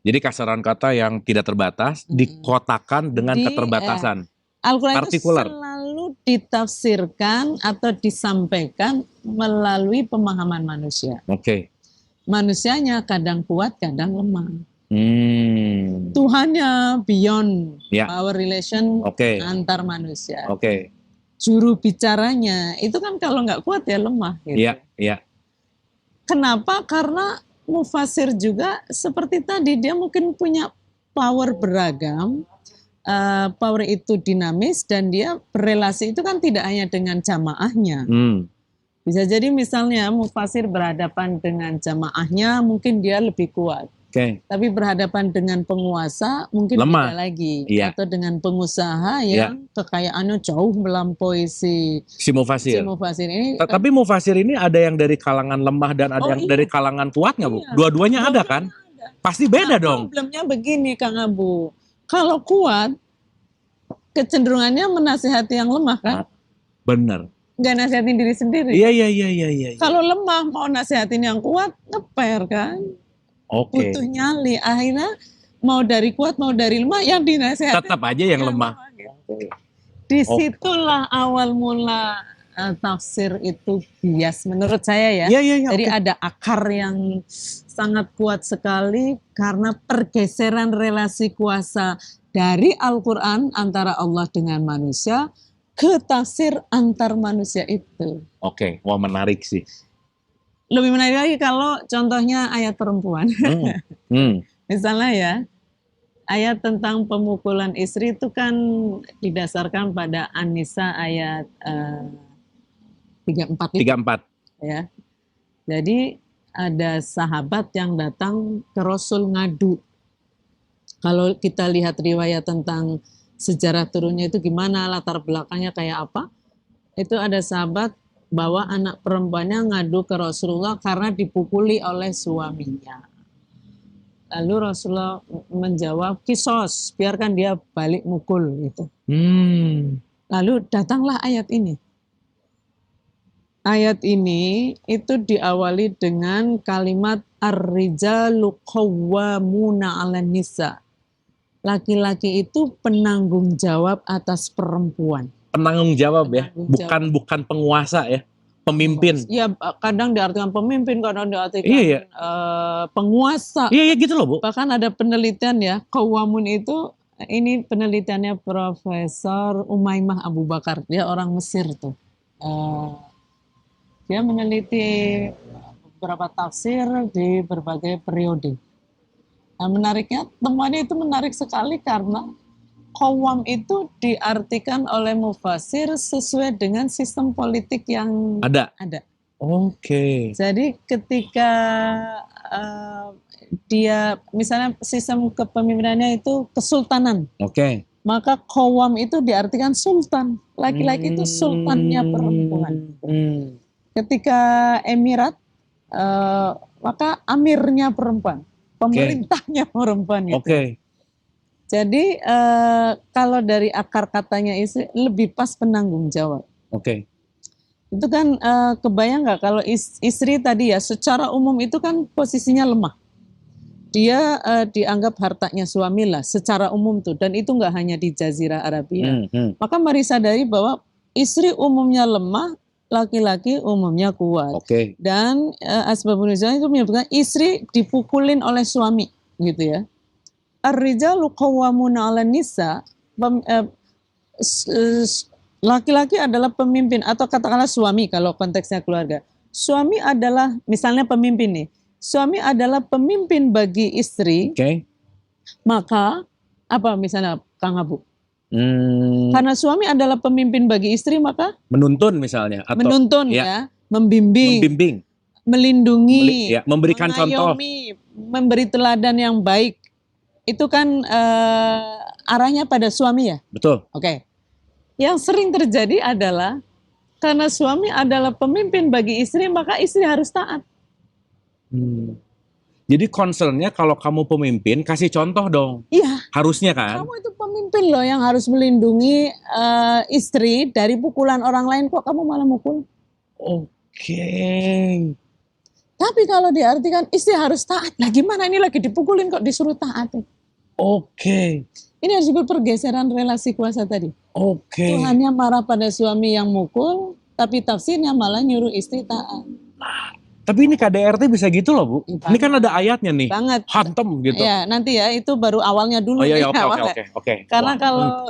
Jadi kasaran kata yang tidak terbatas dikotakan dengan keterbatasan. Al-Quran itu selalu ditafsirkan atau disampaikan melalui pemahaman manusia. Manusianya kadang kuat, kadang lemah. Tuhannya beyond our relation antar manusia. Juru bicaranya itu kan kalau nggak kuat ya lemah. Gitu. Kenapa? Karena mufasir juga seperti tadi, dia mungkin punya power beragam, power itu dinamis, dan dia berelasi itu kan tidak hanya dengan jamaahnya. Bisa jadi misalnya mufasir berhadapan dengan jamaahnya mungkin dia lebih kuat. Tapi berhadapan dengan penguasa mungkin beda lagi. Atau dengan pengusaha yang kekayaannya jauh melampaui si mufasir ini. Tapi mufasir ini ada yang dari kalangan lemah dan ada yang dari kalangan kuat nggak, Bu? Dua-duanya ada kan? Pasti beda dong. Problemnya begini, Kang Abu. Kalau kuat, kecenderungannya menasihati yang lemah kan? Bener. Nggak nasihatin diri sendiri. Iya. Kalau lemah mau nasihatin yang kuat, ngeper kan? Butuh nyali, akhirnya mau dari kuat mau dari lemah yang dinasihatin tetap aja yang lemah. Disitulah awal mula tafsir itu bias menurut saya ya. Jadi ada akar yang sangat kuat sekali karena pergeseran relasi kuasa dari Al-Quran antara Allah dengan manusia ke tafsir antar manusia itu. Wah menarik sih. Lebih menarik lagi kalau contohnya ayat perempuan. Misalnya ya, ayat tentang pemukulan istri itu kan didasarkan pada An-Nisa ayat 34. Ya. Jadi ada sahabat yang datang ke Rasul ngadu. Kalau kita lihat riwayat tentang sejarah turunnya itu gimana, latar belakangnya kayak apa, itu ada sahabat bahwa anak perempuannya ngadu ke Rasulullah karena dipukuli oleh suaminya. Lalu Rasulullah menjawab, kisos, biarkan dia balik mukul gitu. Lalu datanglah ayat ini. Ayat ini itu diawali dengan kalimat ar-rijalu qawwamuna 'alan nisa. Laki-laki itu penanggung jawab atas perempuan. Penanggung jawab ya, bukan penguasa ya. Pemimpin. Iya, kadang diartikan pemimpin, kadang diartikan penguasa. Iya, gitu loh, Bu. Bahkan ada penelitian ya, Qawamun itu, ini penelitiannya Profesor Umaymah Abu Bakar. Dia orang Mesir tuh. Dia meneliti beberapa tafsir di berbagai periode. Nah, menariknya, temuannya itu menarik sekali karena Qawwam itu diartikan oleh mufasir sesuai dengan sistem politik yang ada. Oke. Jadi ketika dia misalnya sistem kepemimpinannya itu kesultanan. Oke. Maka Qawwam itu diartikan sultan. Laki-laki itu sultannya perempuan. Ketika emirat, maka amirnya perempuan. Pemerintahnya perempuan gitu. Oke. Jadi kalau dari akar katanya istri lebih pas penanggung jawab. Oke. Itu kan kebayang nggak kalau istri tadi ya secara umum itu kan posisinya lemah. Dia dianggap hartanya suami lah secara umum tuh, dan itu nggak hanya di Jazirah Arabia. Maka mari sadari bahwa istri umumnya lemah, laki-laki umumnya kuat. Oke. Dan asbabun nuzul itu menyebutkan istri dipukulin oleh suami gitu ya. Ar-rijalu qawwamuna 'alan nisa, laki-laki adalah pemimpin atau katakanlah suami kalau konteksnya keluarga. Suami adalah misalnya pemimpin nih. Suami adalah pemimpin bagi istri. Oke. Maka apa misalnya Kang Abu? Karena suami adalah pemimpin bagi istri maka menuntun misalnya atau menuntun ya, membimbing, melindungi, memberikan contoh, memberi teladan yang baik. Itu kan arahnya pada suami ya? Betul. Oke. Yang sering terjadi adalah karena suami adalah pemimpin bagi istri, maka istri harus taat. Jadi concernnya kalau kamu pemimpin, kasih contoh dong. Iya. Harusnya kan? Kamu itu pemimpin loh yang harus melindungi istri dari pukulan orang lain, kok kamu malah mukul? Oke. Tapi kalau diartikan istri harus taat, lah gimana ini lagi dipukulin kok disuruh taat? Oke. Ini harus juga pergeseran relasi kuasa tadi. Oke. Tuhannya marah pada suami yang mukul, tapi tafsirnya malah nyuruh istri taat. Tapi ini KDRT bisa gitu loh, Bu. Ini kan ada ayatnya nih. Banget. Hantem gitu. Ya, nanti ya itu baru awalnya dulu. Oh iya, oke. Karena kalau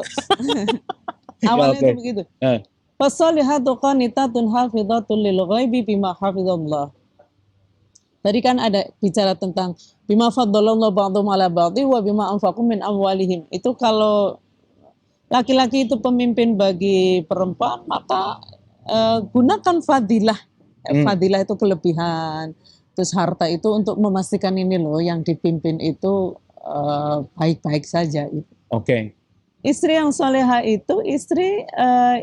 awalnya itu begitu. Fasolihatu qanitatun hafidhatul lil ghaibi bima hafizallah. Tadi kan ada bicara tentang bima faddalallahu ba'dhum 'ala ba'dhi wa bima anfaqu min amwalihim. Itu kalau laki-laki itu pemimpin bagi perempuan, maka gunakan fadilah. Fadilah itu kelebihan. Terus harta itu untuk memastikan ini loh yang dipimpin itu baik-baik saja. Oke. Istri yang soleha itu istri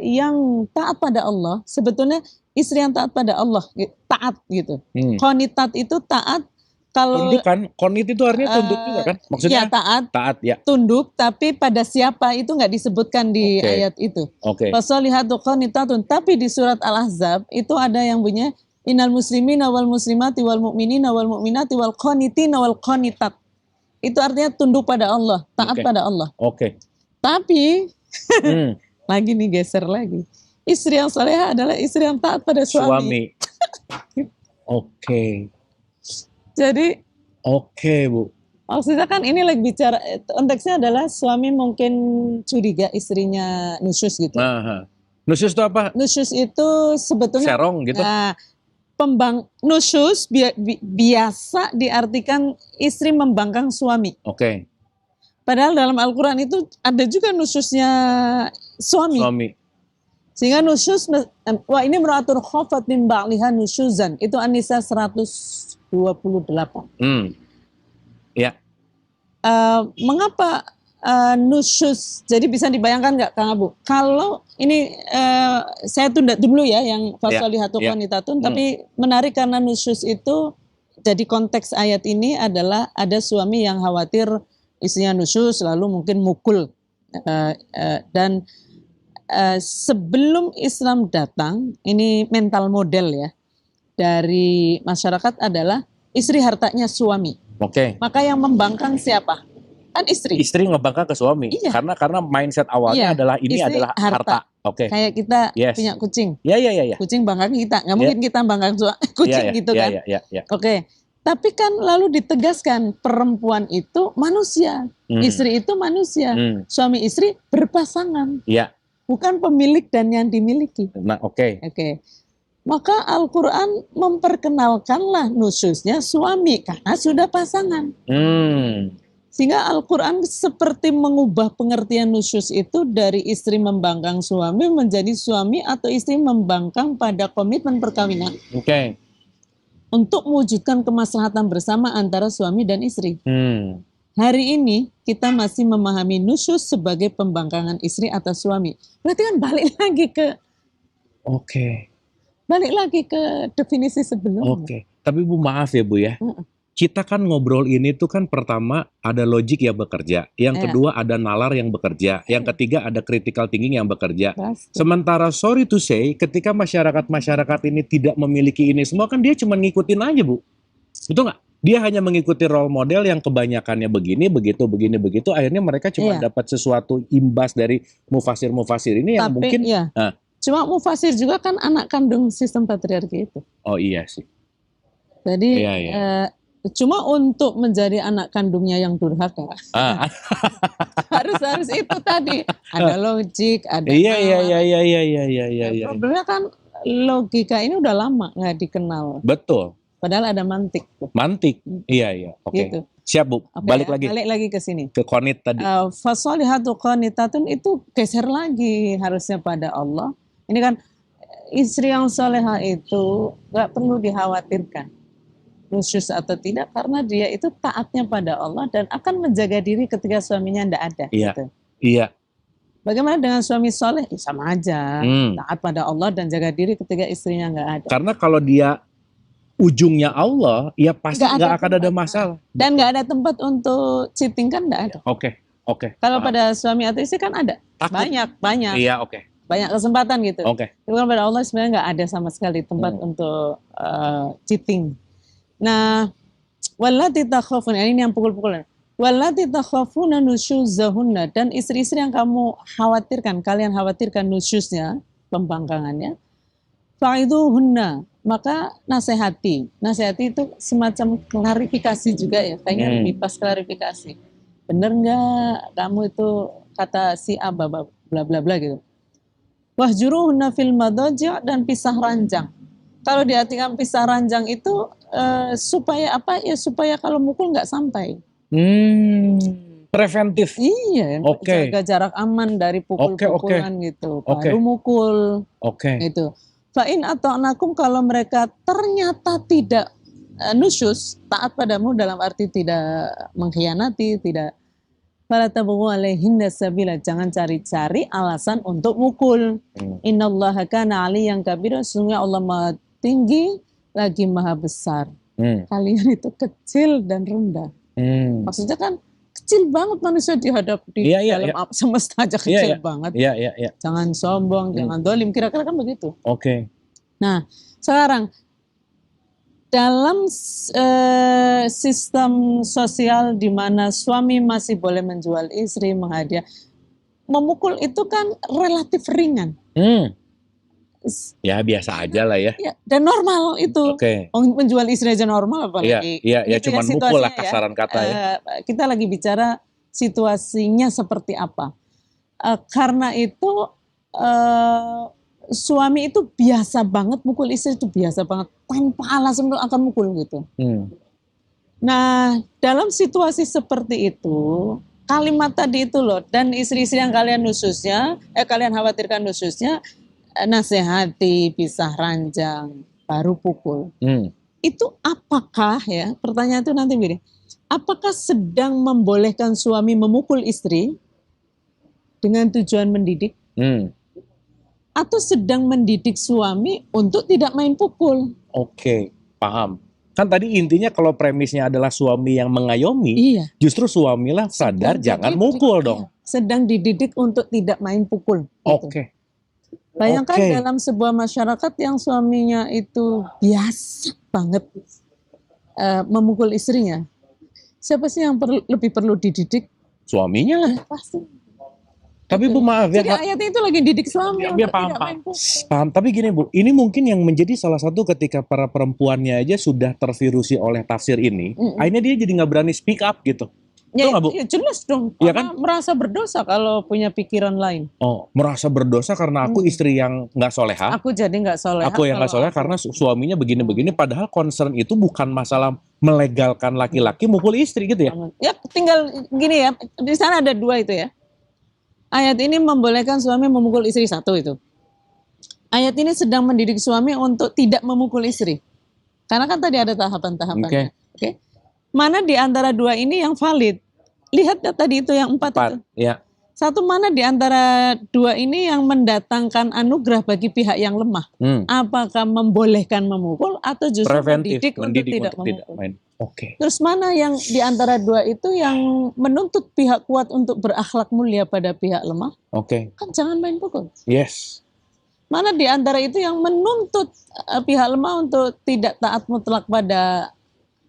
yang taat pada Allah. Sebetulnya istri yang taat pada Allah, taat gitu. Qanitat itu taat. Kalau tunduk kan, qanit itu artinya tunduk juga kan? Maksudnya ya, taat ya. Tunduk, tapi pada siapa itu nggak disebutkan di ayat itu. Fasolihatu qanitatun, tapi di surat Al-Ahzab itu ada yang bunyinya innal muslimina wal muslimati wal mu'minina wal mu'minati wal qanitina wal qanitat. Itu artinya tunduk pada Allah, taat pada Allah. Tapi lagi nih geser lagi. Istri yang salehah adalah istri yang taat pada suami. Jadi Bu. Maksudnya kan ini lagi bicara, konteksnya adalah suami mungkin curiga istrinya nusyus gitu. Nusyus itu apa? Nusyus itu sebetulnya serong gitu. Nusyus biasa diartikan istri membangkang suami. Padahal dalam Al-Quran itu ada juga nusyusnya suami. Sehingga nusyus, wah ini meratur khafat min ba'liha nusyuzan. Itu An-Nisa 128. Ya. Mengapa nusyus? Jadi bisa dibayangkan nggak Kang Abu? Kalau ini saya tunda dulu ya yang fasolihatu qanitatun, tapi menarik karena nusyus itu jadi konteks ayat ini adalah ada suami yang khawatir istrinya nusyuz lalu mungkin mukul dan sebelum Islam datang, ini mental model ya dari masyarakat adalah istri hartanya suami. Oke. Maka yang membangkang siapa? Kan istri. Istri ngebangkang ke suami. Iya. Karena mindset awalnya adalah ini istri adalah harta. Oke. Kayak kita punya kucing. Iya. Kucing bangkang kita, nggak mungkin kita bangkang kucing gitu kan. Iya. Oke. Tapi kan lalu ditegaskan perempuan itu manusia, istri itu manusia, suami istri berpasangan. Iya. Bukan pemilik dan yang dimiliki. Nah, oke. Maka Al-Quran memperkenalkanlah nusyuznya suami karena sudah pasangan. Sehingga Al-Quran seperti mengubah pengertian nusyuz itu dari istri membangkang suami menjadi suami atau istri membangkang pada komitmen perkawinan. Untuk mewujudkan kemaslahatan bersama antara suami dan istri. Hari ini kita masih memahami nusyuz sebagai pembangkangan istri atas suami. Berarti kan balik lagi ke balik lagi ke definisi sebelumnya. Tapi Bu maaf ya Bu ya. Kita kan ngobrol ini tuh kan pertama ada logik yang bekerja, yang kedua ada nalar yang bekerja, yang ketiga ada critical thinking yang bekerja. Sementara sorry to say, ketika masyarakat ini tidak memiliki ini semua kan dia cuma ngikutin aja Bu. Betul nggak? Dia hanya mengikuti role model yang kebanyakannya begini, begitu, akhirnya mereka cuma dapat sesuatu imbas dari mufasir-mufasir ini yang mungkin... Cuma mufasir juga kan anak kandung sistem patriarki itu. Oh iya sih. Jadi cuma untuk menjadi anak kandungnya yang durhaka. harus itu tadi. Ada logik, ada Iya. Problemnya kan logika ini udah lama nggak dikenal. Betul. Padahal ada mantik. Iya. Oke. Gitu. Siap Bu, balik lagi ke sini. Ke qanit tadi. Fasolihatu qanitatun itu geser lagi harusnya pada Allah. Ini kan istri yang soleha itu nggak perlu dikhawatirkan nusyuz atau tidak karena dia itu taatnya pada Allah dan akan menjaga diri ketika suaminya tidak ada. Iya. Bagaimana dengan suami soleh? Sama aja, taat pada Allah dan jaga diri ketika istrinya nggak ada. Karena kalau dia ujungnya Allah, ya pasti nggak akan ada masalah. Dan nggak ada tempat untuk cheating kan nggak ada. Oke. Kalau pada suami atau istri kan ada. Takut. Banyak. Iya, banyak kesempatan gitu. Tapi pada Allah sebenarnya nggak ada sama sekali tempat untuk cheating. Nah, wallati takhafuna, ini yang pukul-pukulan. Wallati takhafuna nusyuzahunna, dan istri-istri yang kalian khawatirkan nusyuznya, pembangkangannya, fa'iduhunna, maka nasihati. Nasihati itu semacam klarifikasi juga ya, kayaknya lebih pas klarifikasi. Bener nggak kamu itu kata si A bla bla bla gitu. Wahjuruhunna fil madaji' dan pisah ranjang. Kalau diartikan pisah ranjang itu supaya apa ya? Supaya kalau mukul nggak sampai. Preventif. Iya, jaga jarak aman dari pukul-pukulan gitu. Baru mukul. Gitu. Fa'in ata'nakum, kalau mereka ternyata tidak nusyuz, taat padamu dalam arti tidak mengkhianati, tidak fala tabghu alaihinna sabila, jangan cari-cari alasan untuk mukul. Innallaha kana 'aliyyan kabira, sesungguhnya Allah Maha tinggi lagi Maha besar. Kalian itu kecil dan rendah. Maksudnya kan kecil banget manusia dihadap di dalam semesta aja kecil banget. Jangan sombong, jangan dolim, kira-kira kan begitu. Nah, sekarang dalam sistem sosial di mana suami masih boleh menjual istri, menghadiah, memukul itu kan relatif ringan. Ya biasa aja lah ya. Dan normal itu. Menjual istri aja normal apalagi. Iya, cuma mukul lah kasaran kata ya. Kita lagi bicara situasinya seperti apa. Karena itu suami itu biasa banget mukul istri, itu biasa banget tanpa alasan akan mukul gitu. Nah, dalam situasi seperti itu, kalimat tadi itu loh, dan istri-istri yang kalian khawatirkan nusyuznya, nasihati, pisah ranjang, baru pukul. Itu apakah ya? Pertanyaan itu nanti begini. Apakah sedang membolehkan suami memukul istri dengan tujuan mendidik? Atau sedang mendidik suami untuk tidak main pukul? Paham. Kan tadi intinya kalau premisnya adalah suami yang mengayomi, iya, justru suamilah sadar jangan mukul dong. Sedang dididik untuk tidak main pukul. Oke. Bayangkan dalam sebuah masyarakat yang suaminya itu biasa banget memukul istrinya. Siapa sih yang lebih perlu dididik? Suaminya lah. Ya, pasti. Tapi Bu maaf ya. Jadi ayatnya itu lagi didik suami. Ya, paham. Tapi gini Bu, ini mungkin yang menjadi salah satu ketika para perempuannya aja sudah tervirusi oleh tafsir ini, akhirnya dia jadi nggak berani speak up gitu. Ya, Bu? Ya jelas dong. Ya kan? Merasa berdosa kalau punya pikiran lain. Oh, merasa berdosa karena aku istri yang nggak soleha. Aku jadi nggak soleha. Aku yang nggak soleha karena suaminya begini-begini. Padahal concern itu bukan masalah melegalkan laki-laki mukul istri gitu ya? Ya tinggal gini ya. Di sana ada dua itu ya. Ayat ini membolehkan suami memukul istri satu itu. Ayat ini sedang mendidik suami untuk tidak memukul istri. Karena kan tadi ada tahapan-tahapannya. Oke. Mana di antara dua ini yang valid? Lihat tadi itu yang 4 itu. Ya. Satu, mana di antara dua ini yang mendatangkan anugerah bagi pihak yang lemah? Apakah membolehkan memukul atau justru mendidik untuk tidak memukul? Terus mana yang di antara dua itu yang menuntut pihak kuat untuk berakhlak mulia pada pihak lemah? Kan jangan main pukul. Yes. Mana di antara itu yang menuntut pihak lemah untuk tidak taat mutlak pada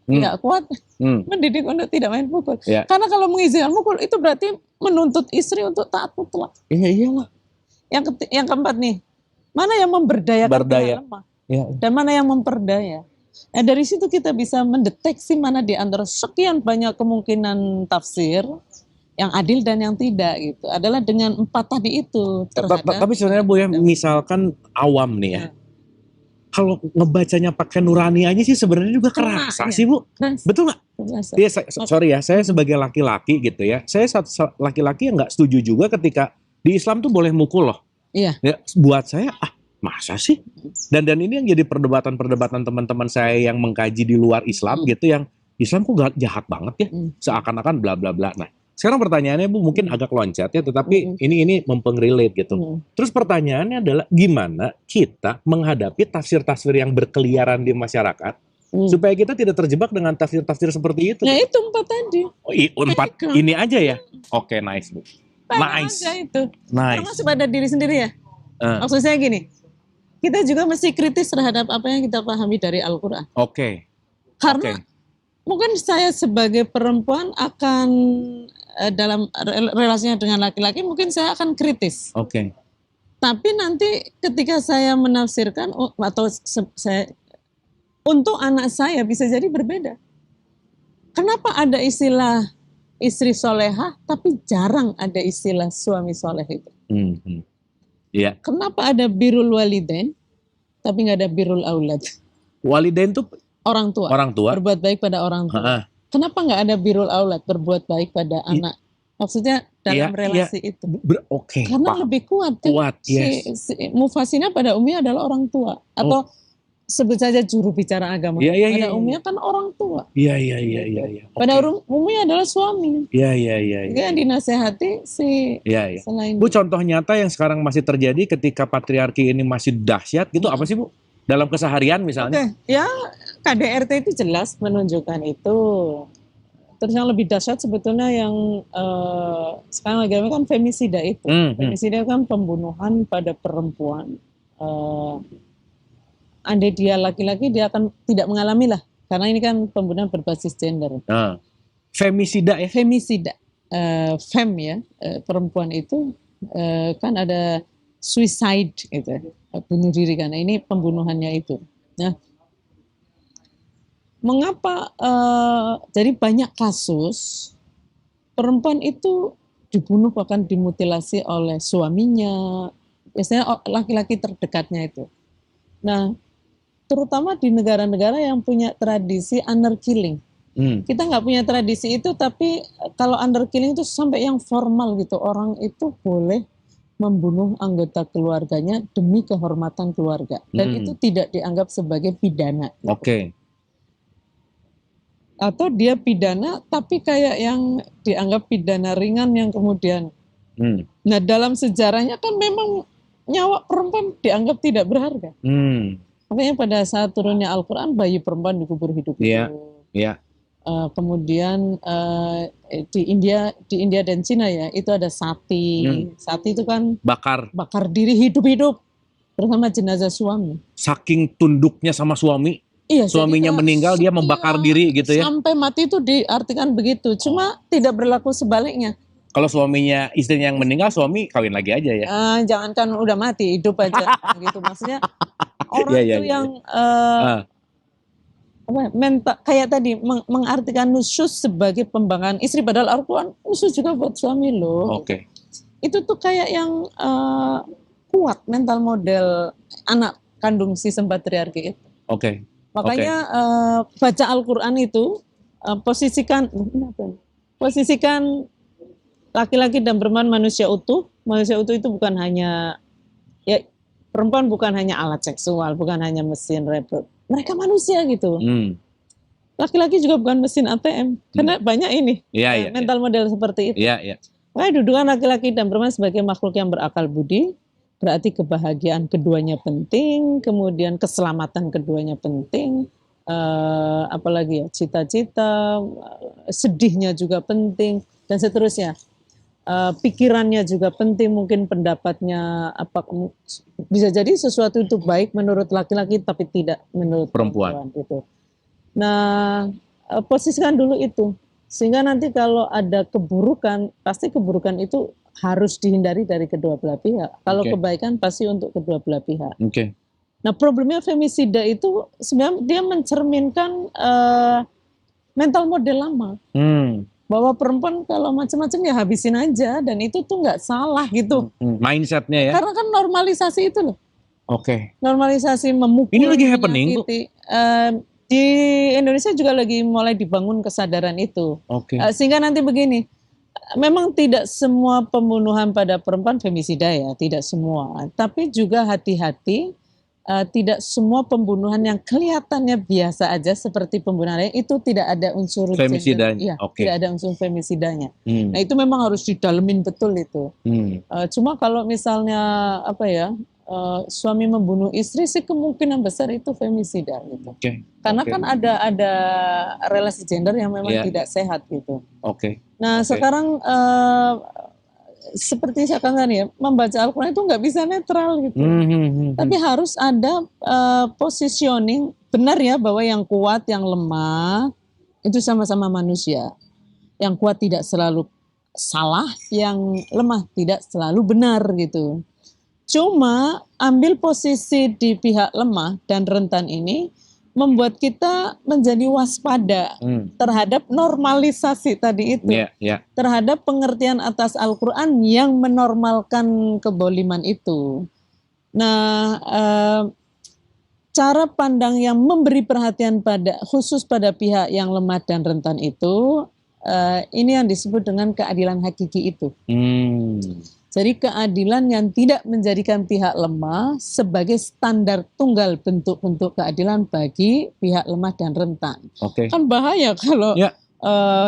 pihak kuat? Mendidik untuk tidak main pukul. Ya. Karena kalau mengizinkan mukul itu berarti menuntut istri untuk taat mutlak. Iya iyalah. Yang keempat nih, mana yang memberdayakan pihak lemah? Ya. Dan mana yang memperdaya? Nah, dari situ kita bisa mendeteksi mana di antara sekian banyak kemungkinan tafsir yang adil dan yang tidak gitu. Adalah dengan 4 tadi itu. Tapi sebenarnya Bu ya, misalkan awam nih ya. Kalau ngebacanya pakai nurani aja sih sebenarnya juga kerasa sih Bu. Betul nggak? Iya, sorry ya, saya sebagai laki-laki gitu ya. Saya laki-laki yang nggak setuju juga ketika di Islam tuh boleh mukul loh. Iya. Ya, buat saya masa sih? Dan ini yang jadi perdebatan teman-teman saya yang mengkaji di luar Islam gitu, yang Islam kok jahat banget ya, seakan-akan bla bla bla. Nah, sekarang pertanyaannya Bu mungkin agak loncat ya, tetapi ini mempengrelate gitu. Terus pertanyaannya adalah gimana kita menghadapi tafsir-tafsir yang berkeliaran di masyarakat supaya kita tidak terjebak dengan tafsir-tafsir seperti itu. Ya itu 4 tadi. Oh, 4 ini aja ya? Oke, nice Bu. Nice. Aja itu. Nice. Termasuk pada diri sendiri ya. Maksud saya gini. Kita juga mesti kritis terhadap apa yang kita pahami dari Al-Quran. Karena mungkin saya sebagai perempuan akan dalam relasinya dengan laki-laki mungkin saya akan kritis. Tapi nanti ketika saya menafsirkan atau saya untuk anak saya bisa jadi berbeda. Kenapa ada istilah istri solehah tapi jarang ada istilah suami soleh itu? Iya. Kenapa ada birrul walidain tapi nggak ada birrul aulad? Walidain tuh orang tua. Berbuat baik pada orang tua. Kenapa nggak ada birrul aulad, berbuat baik pada anak? Maksudnya dalam relasi itu. Karena lebih kuat. Mufasirnya pada umumnya adalah orang tua atau sebut saja juru bicara agama. Pada umumnya kan orang tua. Iya. Pada umumnya adalah suami. Iya. Yang dinasehati selain. Bu, contoh nyata yang sekarang masih terjadi ketika patriarki ini masih dahsyat gitu apa sih Bu? Dalam keseharian misalnya? Ya KDRT itu jelas menunjukkan itu. Terus yang lebih dahsyat sebetulnya yang sekarang lagi kan femisida itu. Femisida kan pembunuhan pada perempuan. Andai dia laki-laki dia akan tidak mengalami lah, karena ini kan pembunuhan berbasis gender. Femisida ya? Femisida, fem ya, perempuan itu kan ada suicide gitu, bunuh diri karena ini pembunuhannya itu. Nah, mengapa jadi banyak kasus perempuan itu dibunuh bahkan dimutilasi oleh suaminya, biasanya laki-laki terdekatnya itu. Nah, terutama di negara-negara yang punya tradisi honor killing. Kita nggak punya tradisi itu, tapi kalau honor killing itu sampai yang formal gitu. Orang itu boleh membunuh anggota keluarganya demi kehormatan keluarga. Dan itu tidak dianggap sebagai pidana. Gitu. Atau dia pidana, tapi kayak yang dianggap pidana ringan yang kemudian. Nah, dalam sejarahnya kan memang nyawa perempuan dianggap tidak berharga. Makanya pada saat turunnya Al-Quran, bayi perempuan dikubur hidup-hidup. Iya. Kemudian di India dan Cina ya, itu ada sati. Sati itu kan bakar diri hidup-hidup bersama jenazah suami. Saking tunduknya sama suami. Iya, suaminya meninggal, dia membakar diri gitu ya. Sampai mati itu diartikan begitu. Cuma tidak berlaku sebaliknya. Kalau suaminya, istrinya yang meninggal, suami kawin lagi aja ya. Jangankan udah mati, hidup aja gitu. Maksudnya orang itu yang mental, kayak tadi mengartikan nusyus sebagai pembangkangan istri, padahal Al-Quran nusyus juga buat suami loh. Oke. Itu tuh kayak yang kuat mental model anak kandung sistem patriarki itu. Oke. Makanya baca Al-Quran itu posisikan laki-laki dan perempuan manusia utuh. Manusia utuh itu bukan hanya ya, perempuan bukan hanya alat seksual, bukan hanya mesin reproduksi. Mereka manusia gitu. Laki-laki juga bukan mesin ATM. Karena banyak ini mental model seperti itu. Makanya dudukan laki-laki dan perempuan sebagai makhluk yang berakal budi. Berarti kebahagiaan keduanya penting, kemudian keselamatan keduanya penting, apalagi ya, cita-cita, sedihnya juga penting, dan seterusnya. Pikirannya juga penting, mungkin pendapatnya bisa jadi sesuatu itu baik menurut laki-laki tapi tidak menurut perempuan itu. Nah, posisikan dulu itu, sehingga nanti kalau ada keburukan, pasti keburukan itu harus dihindari dari kedua belah pihak. Kalau kebaikan pasti untuk kedua belah pihak. Nah, problemnya femisida itu sebenarnya dia mencerminkan mental model lama. Bahwa perempuan kalau macam-macam ya habisin aja, dan itu tuh nggak salah gitu. Mindsetnya ya. Karena kan normalisasi itu loh. Normalisasi memukul. Ini lagi happening tuh. Di Indonesia juga lagi mulai dibangun kesadaran itu. Sehingga nanti begini. Memang tidak semua pembunuhan pada perempuan femisida ya, tidak semua. Tapi juga hati-hati, tidak semua pembunuhan yang kelihatannya biasa aja seperti pembunuhan lain itu tidak ada unsur femisidanya. Tidak ada unsur femisidanya. Nah itu memang harus didalemin betul itu. Cuma kalau misalnya suami membunuh istri sih kemungkinan besar itu femisida gitu. Karena kan ada relasi gender yang memang tidak sehat gitu. Nah sekarang seperti saya katakan ya, membaca Al-Quran itu nggak bisa netral gitu. Tapi harus ada positioning benar ya, bahwa yang kuat, yang lemah itu sama-sama manusia. Yang kuat tidak selalu salah, yang lemah tidak selalu benar gitu. Cuma ambil posisi di pihak lemah dan rentan ini membuat kita menjadi waspada terhadap normalisasi tadi itu, terhadap pengertian atas Al-Quran yang menormalkan keboliman itu. Nah, cara pandang yang memberi perhatian khusus pada pihak yang lemah dan rentan itu, ini yang disebut dengan keadilan hakiki itu. Jadi keadilan yang tidak menjadikan pihak lemah sebagai standar tunggal bentuk-bentuk keadilan bagi pihak lemah dan rentan. Kan bahaya kalau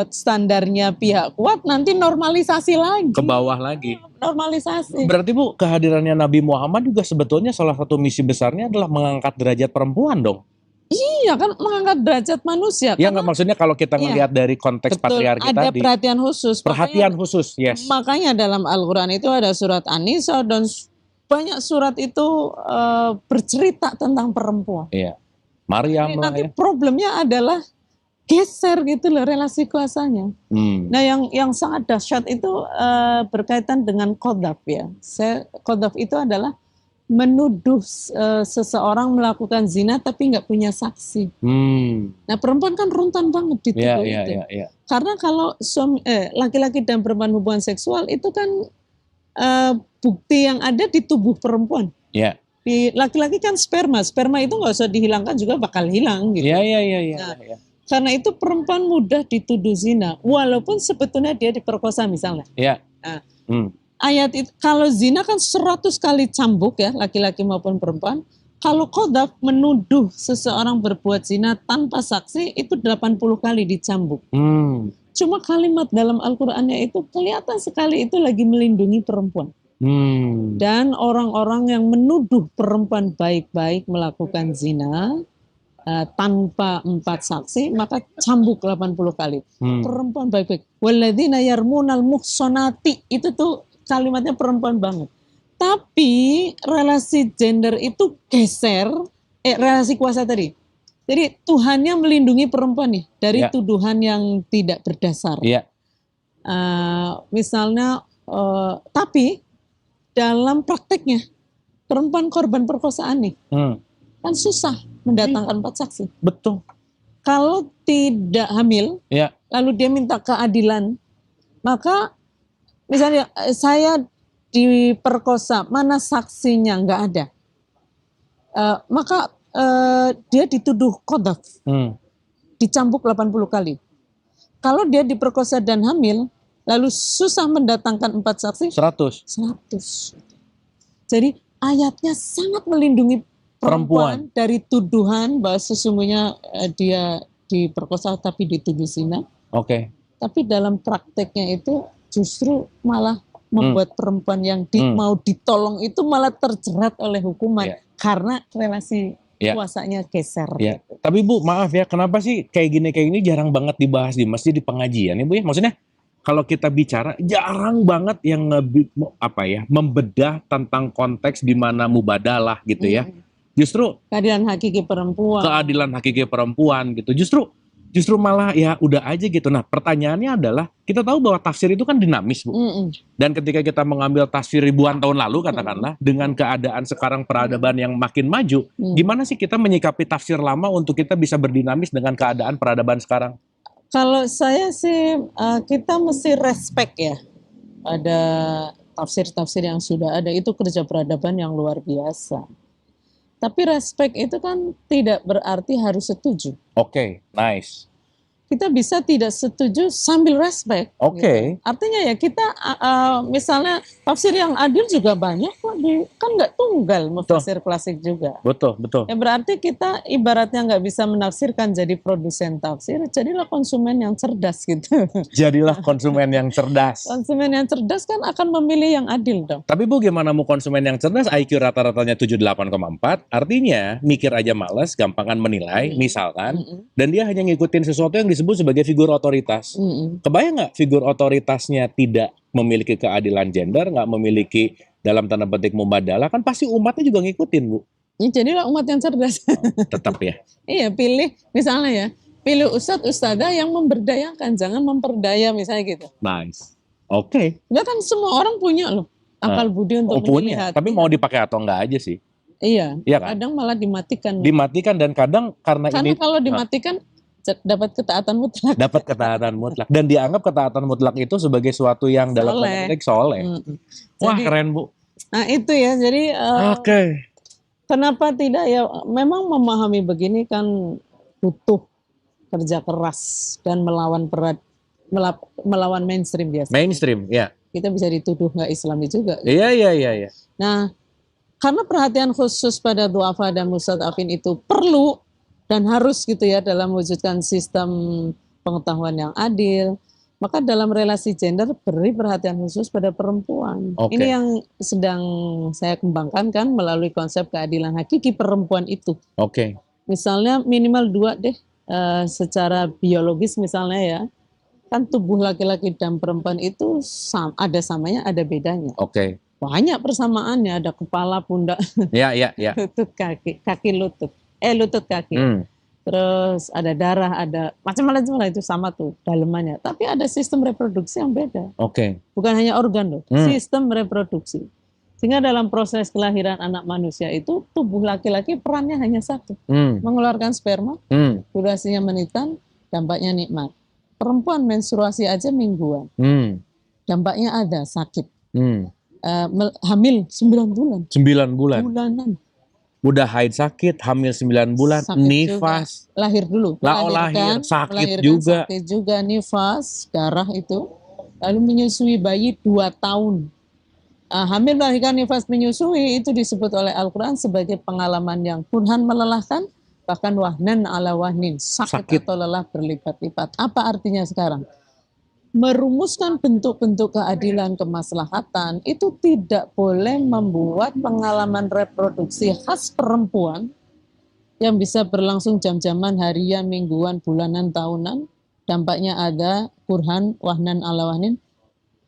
standarnya pihak kuat nanti normalisasi lagi. Ke bawah lagi. Normalisasi. Berarti Bu, kehadirannya Nabi Muhammad juga sebetulnya salah satu misi besarnya adalah mengangkat derajat perempuan dong. Iya kan, mengangkat derajat manusia. Ya nggak, maksudnya kalau kita melihat dari konteks patriarki tadi. Ada perhatian khusus. Perhatian khusus, yes. Makanya dalam Al-Quran itu ada surat An-Nisa dan banyak surat itu bercerita tentang perempuan. Iya. Maryam lah nanti problemnya adalah geser gitu loh relasi kuasanya. Nah yang sangat dahsyat itu berkaitan dengan qadhaf ya. Qadhaf itu adalah menuduh seseorang melakukan zina tapi nggak punya saksi. Nah perempuan kan rentan banget dituduh itu. Karena kalau laki-laki dan perempuan hubungan seksual itu kan bukti yang ada di tubuh perempuan. Di laki-laki kan sperma itu nggak usah dihilangkan juga bakal hilang gitu. Karena itu perempuan mudah dituduh zina, walaupun sebetulnya dia diperkosa misalnya. Ayat itu, kalau zina kan 100 kali cambuk ya, laki-laki maupun perempuan. Kalau qadhaf menuduh seseorang berbuat zina tanpa saksi, itu 80 kali dicambuk. Cuma kalimat dalam Al-Qur'annya itu kelihatan sekali itu lagi melindungi perempuan. Dan orang-orang yang menuduh perempuan baik-baik melakukan zina tanpa 4 saksi, maka cambuk 80 kali. Perempuan baik-baik. Walladzina yarmunal muhsanati, itu tuh kalimatnya perempuan banget. Tapi relasi gender itu geser, relasi kuasa tadi. Jadi Tuhannya melindungi perempuan nih dari tuduhan yang tidak berdasar. Misalnya, tapi dalam prakteknya perempuan korban perkosaan nih, kan susah mendatangkan 4 saksi. Betul. Kalau tidak hamil, lalu dia minta keadilan, maka misalnya saya diperkosa, mana saksinya, nggak ada. Maka dia dituduh qadzaf, dicambuk 80 kali. Kalau dia diperkosa dan hamil, lalu susah mendatangkan 4 saksi, 100. Jadi ayatnya sangat melindungi perempuan dari tuduhan bahwa sesungguhnya dia diperkosa tapi dituduh zina. Tapi dalam prakteknya itu justru malah membuat perempuan yang mau ditolong itu malah terjerat oleh hukuman karena relasi kuasanya geser. Gitu. Tapi Bu, maaf ya, kenapa sih kayak gini jarang banget dibahas di masjid, di pengajian ya Bu ya? Maksudnya kalau kita bicara jarang banget yang membedah tentang konteks di mana mubadalah gitu ya. Justru keadilan hakiki perempuan gitu. Justru malah ya udah aja gitu. Nah, pertanyaannya adalah kita tahu bahwa tafsir itu kan dinamis, Bu. Dan ketika kita mengambil tafsir ribuan tahun lalu katakanlah dengan keadaan sekarang peradaban yang makin maju, gimana sih kita menyikapi tafsir lama untuk kita bisa berdinamis dengan keadaan peradaban sekarang? Kalau saya sih kita mesti respect ya. Ada tafsir-tafsir yang sudah ada, itu kerja peradaban yang luar biasa. Tapi respect itu kan tidak berarti harus setuju. Nice. Kita bisa tidak setuju sambil respect. Gitu. Artinya ya kita misalnya tafsir yang adil juga banyak kok, kan nggak tunggal tafsir klasik juga. Betul. Ya berarti kita ibaratnya nggak bisa menafsirkan jadi produsen tafsir, jadilah konsumen yang cerdas gitu. Jadilah konsumen yang cerdas. Konsumen yang cerdas kan akan memilih yang adil dong. Tapi Bu, gimana mau konsumen yang cerdas? IQ rata-ratanya 78,4, artinya mikir aja males, gampangan menilai, misalkan, dan dia hanya ngikutin sesuatu yang disebut sebagai figur otoritas. Kebayang nggak figur otoritasnya tidak memiliki keadilan gender, nggak memiliki dalam tanda petik mubadalah, kan pasti umatnya juga ngikutin, Bu. Ya, jadilah umat yang cerdas. Tetap ya. Iya, pilih ustadz-ustadzah yang memberdayakan, jangan memperdaya misalnya gitu. Nice. Enggak kan semua orang punya loh akal budi untuk memilih hati. Tapi mau dipakai atau enggak aja sih. Iya kan? Kadang malah dimatikan. Dan kadang karena kalau dimatikan dapat ketaatan mutlak. Dan dianggap ketaatan mutlak itu sebagai suatu yang dalam konteks soleh. Wah, jadi, keren Bu. Nah itu ya, jadi kenapa tidak ya, memang memahami begini kan butuh kerja keras dan melawan mainstream biasa. Kita bisa dituduh nggak Islami juga. Iya. Nah, karena perhatian khusus pada du'afa dan mustad'afin itu perlu dan harus gitu ya dalam mewujudkan sistem pengetahuan yang adil, maka dalam relasi gender beri perhatian khusus pada perempuan. Ini yang sedang saya kembangkan kan melalui konsep keadilan hakiki perempuan itu. Misalnya minimal 2 deh, secara biologis misalnya ya, kan tubuh laki-laki dan perempuan itu ada samanya, ada bedanya. Banyak persamaannya, ada kepala, pundak, lutut, kaki lutut. Lutut kaki. Terus ada darah, ada macam-macam lah, itu sama tuh dalemannya. Tapi ada sistem reproduksi yang beda. Bukan hanya organ loh, sistem reproduksi. Sehingga dalam proses kelahiran anak manusia itu tubuh laki-laki perannya hanya satu, mengeluarkan sperma, durasinya menitan, dampaknya nikmat. Perempuan menstruasi aja mingguan, dampaknya ada sakit. Hamil 9 bulan. 9 bulan. Bulanan. Udah haid sakit, hamil 9 bulan, sakit nifas. Juga. Lahir dulu. Lahir, sakit juga. Sakit juga, nifas, darah itu. Lalu menyusui bayi 2 tahun. Hamil, melahirkan, nifas, menyusui itu disebut oleh Al-Quran sebagai pengalaman yang kunhan melelahkan, bahkan wahnan ala wahnin, sakit atau lelah berlipat-lipat. Apa artinya sekarang? merumuskan bentuk-bentuk keadilan kemaslahatan itu tidak boleh membuat pengalaman reproduksi khas perempuan yang bisa berlangsung jam-jaman, harian, mingguan, bulanan, tahunan, dampaknya ada kurhan, wahnan, ala wahnin,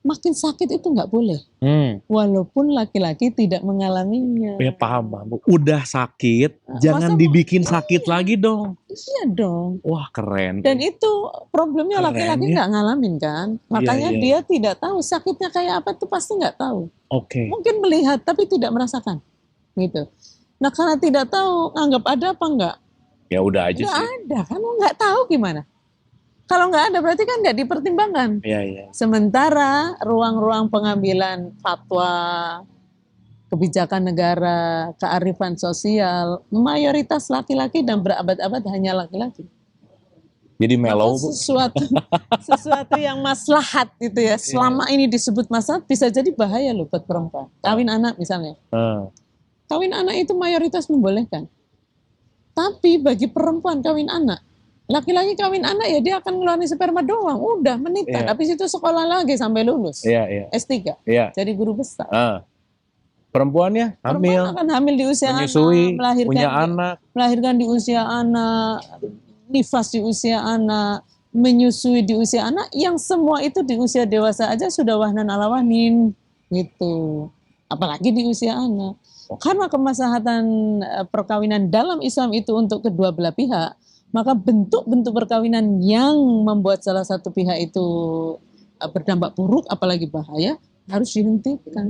makin sakit itu nggak boleh. Walaupun laki-laki tidak mengalaminya. Ya paham, Bu. Udah sakit, jangan dibikin sakit lagi dong. Iya dong. Wah keren. Dan itu problemnya laki-laki nggak ngalamin kan. Makanya dia tidak tahu sakitnya kayak apa, itu pasti nggak tahu. Mungkin melihat tapi tidak merasakan. Gitu. Nah karena tidak tahu, anggap ada apa enggak? Ya udah aja sih. Nggak ada, kamu nggak tahu gimana. Kalau nggak ada berarti kan nggak dipertimbangkan. Sementara ruang-ruang pengambilan fatwa, kebijakan negara, kearifan sosial, mayoritas laki-laki dan berabad-abad hanya laki-laki. Jadi mellow, Bu. Sesuatu yang maslahat gitu ya. Selama ini disebut maslahat bisa jadi bahaya loh buat perempuan. Kawin anak misalnya. Kawin anak itu mayoritas membolehkan. Tapi bagi perempuan kawin anak, laki-laki kawin anak ya dia akan ngeluarin sperma doang, udah menitan. Habis itu sekolah lagi sampai lulus. S3. Jadi guru besar. Perempuannya hamil. Perempuan akan hamil di usia menyusui, anak, punya anak. Melahirkan di usia anak, nifas di usia anak, menyusui di usia anak, yang semua itu di usia dewasa aja sudah wahnan ala wahnin gitu. Apalagi di usia anak. Karena kemaslahatan perkawinan dalam Islam itu untuk kedua belah pihak, maka bentuk-bentuk perkawinan yang membuat salah satu pihak itu berdampak buruk, apalagi bahaya, harus dihentikan.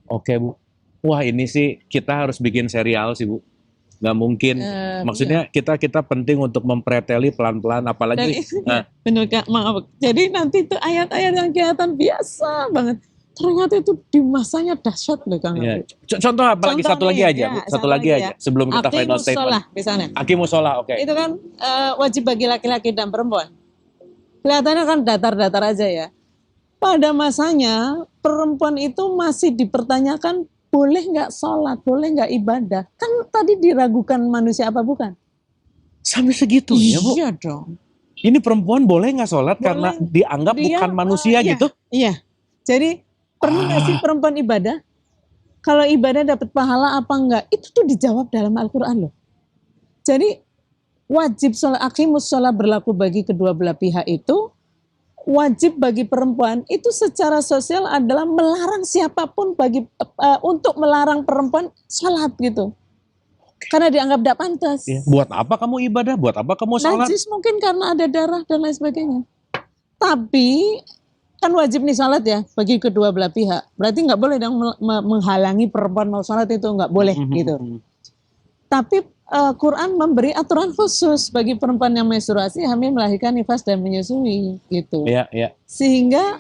Oke, Bu. Wah ini sih kita harus bikin serial sih, Bu. Nggak mungkin. Maksudnya kita penting untuk mempreteli pelan-pelan, apalagi. Benar Kak, maaf. Jadi nanti itu ayat-ayat yang kelihatan biasa banget. Ternyata itu di masanya dahsyat loh Kang. Contoh apa lagi? Satu lagi aja, Bu. Satu lagi aja sebelum kita final statement. Misalnya. Aqimusholah, oke. Itu kan wajib bagi laki-laki dan perempuan. Kelihatannya kan datar-datar aja ya. Pada masanya perempuan itu masih dipertanyakan boleh nggak sholat, boleh nggak ibadah. Kan tadi diragukan manusia apa bukan? Sampai segitu ya, Bu? Iya dong. Ini perempuan boleh nggak sholat karena dianggap bukan manusia gitu? Iya. Jadi perlu nggak sih perempuan ibadah? Kalau ibadah dapat pahala apa enggak? Itu tuh dijawab dalam Al-Quran loh. Jadi wajib sholat, aqimus sholat berlaku bagi kedua belah pihak itu. Wajib bagi perempuan itu secara sosial adalah melarang siapapun untuk melarang perempuan sholat gitu. Karena dianggap tidak pantas. Buat apa kamu ibadah? Buat apa kamu sholat? Najis mungkin karena ada darah dan lain sebagainya. Tapi kan wajib nih sholat ya bagi kedua belah pihak. Berarti nggak boleh dong menghalangi perempuan mau sholat, itu nggak boleh gitu. Tapi Quran memberi aturan khusus bagi perempuan yang menstruasi, hamil, melahirkan, nifas dan menyusui gitu. Sehingga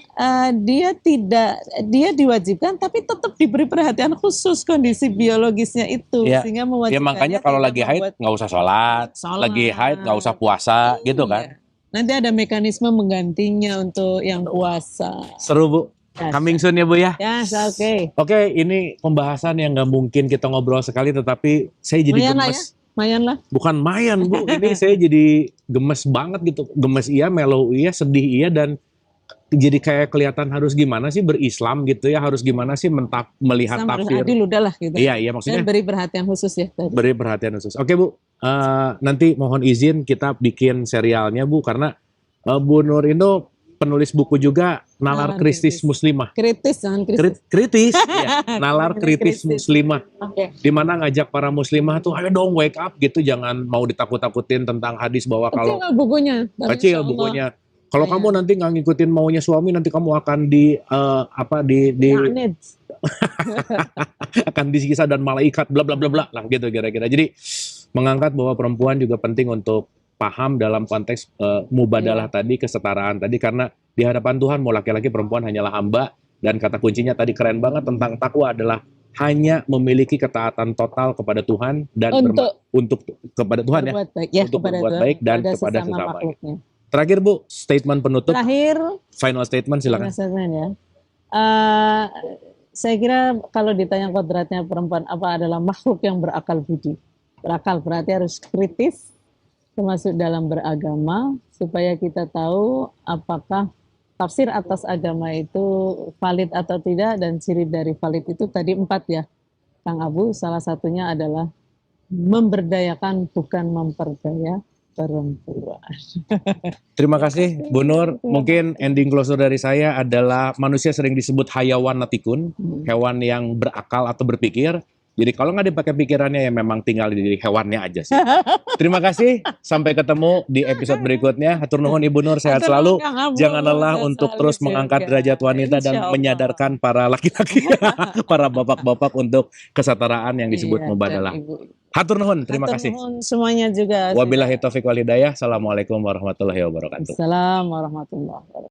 dia diwajibkan tapi tetap diberi perhatian khusus kondisi biologisnya itu, sehingga mewajibkannya. Ya makanya kalau lagi haid nggak usah sholat, lagi haid nggak usah puasa gitu kan. Nanti ada mekanisme menggantinya untuk yang puasa. Seru, Bu. Coming soon ya, Bu ya. Oke. Oke, ini pembahasan yang nggak mungkin kita ngobrol sekali, tetapi saya jadi gemes. Mayan lah. Bukan mayan, Bu. Ini saya jadi gemes banget gitu. Gemes iya, mellow iya, sedih iya, dan jadi kayak kelihatan harus gimana sih berislam gitu ya, harus gimana sih melihat tafsir. Adil udahlah gitu. Iya maksudnya. Dan beri perhatian khusus ya. Beri perhatian khusus. Oke, Bu. Nanti mohon izin kita bikin serialnya, Bu, karena Bu Nur Indo penulis buku juga, Nalar Kritis Muslimah. Kritis, jangan kritis. Kritis, ya. Nalar Kritis Muslimah. Di mana ngajak para muslimah tuh, ayo dong wake up gitu, jangan mau ditakut-takutin tentang hadis bahwa kalau bukunya. Kecil bukunya. Kalau kamu nanti nggak ngikutin maunya suami, nanti kamu akan akan disiksa dan malaikat bla bla bla bla lah gitu kira-kira. Jadi mengangkat bahwa perempuan juga penting untuk paham dalam konteks mubadalah tadi, kesetaraan tadi, karena di hadapan Tuhan mau laki-laki perempuan hanyalah hamba, dan kata kuncinya tadi keren banget tentang takwa adalah hanya memiliki ketaatan total kepada Tuhan dan untuk kepada Tuhan ya, untuk berbuat baik dan kepada sesama. Terakhir, Bu, statement penutup. Terakhir, final statement silakan. Final statement ya. Saya kira kalau ditanya kodratnya perempuan apa, adalah makhluk yang berakal budi. Berakal berarti harus kritis, termasuk dalam beragama, supaya kita tahu apakah tafsir atas agama itu valid atau tidak, dan ciri dari valid itu tadi 4 ya, Kang Abu. Salah satunya adalah memberdayakan, bukan memperdaya perempuan. Terima kasih Bu Nur. Mungkin ending closure dari saya adalah manusia sering disebut hayawan natikun, hewan yang berakal atau berpikir. Jadi kalau nggak dipakai pikirannya ya memang tinggal di diri hewannya aja sih. Terima kasih. Sampai ketemu di episode berikutnya. Hatur nuhun Ibu Nur, sehat selalu. Jangan lelah untuk terus mengangkat derajat wanita dan menyadarkan para laki-laki, para bapak-bapak untuk kesetaraan yang disebut mubadalah. Hatur nuhun, terima kasih. Hatur nuhun semuanya juga. Wabillahi taufiq wal hidayah. Assalamualaikum warahmatullahi wabarakatuh. Assalamualaikum warahmatullahi wabarakatuh.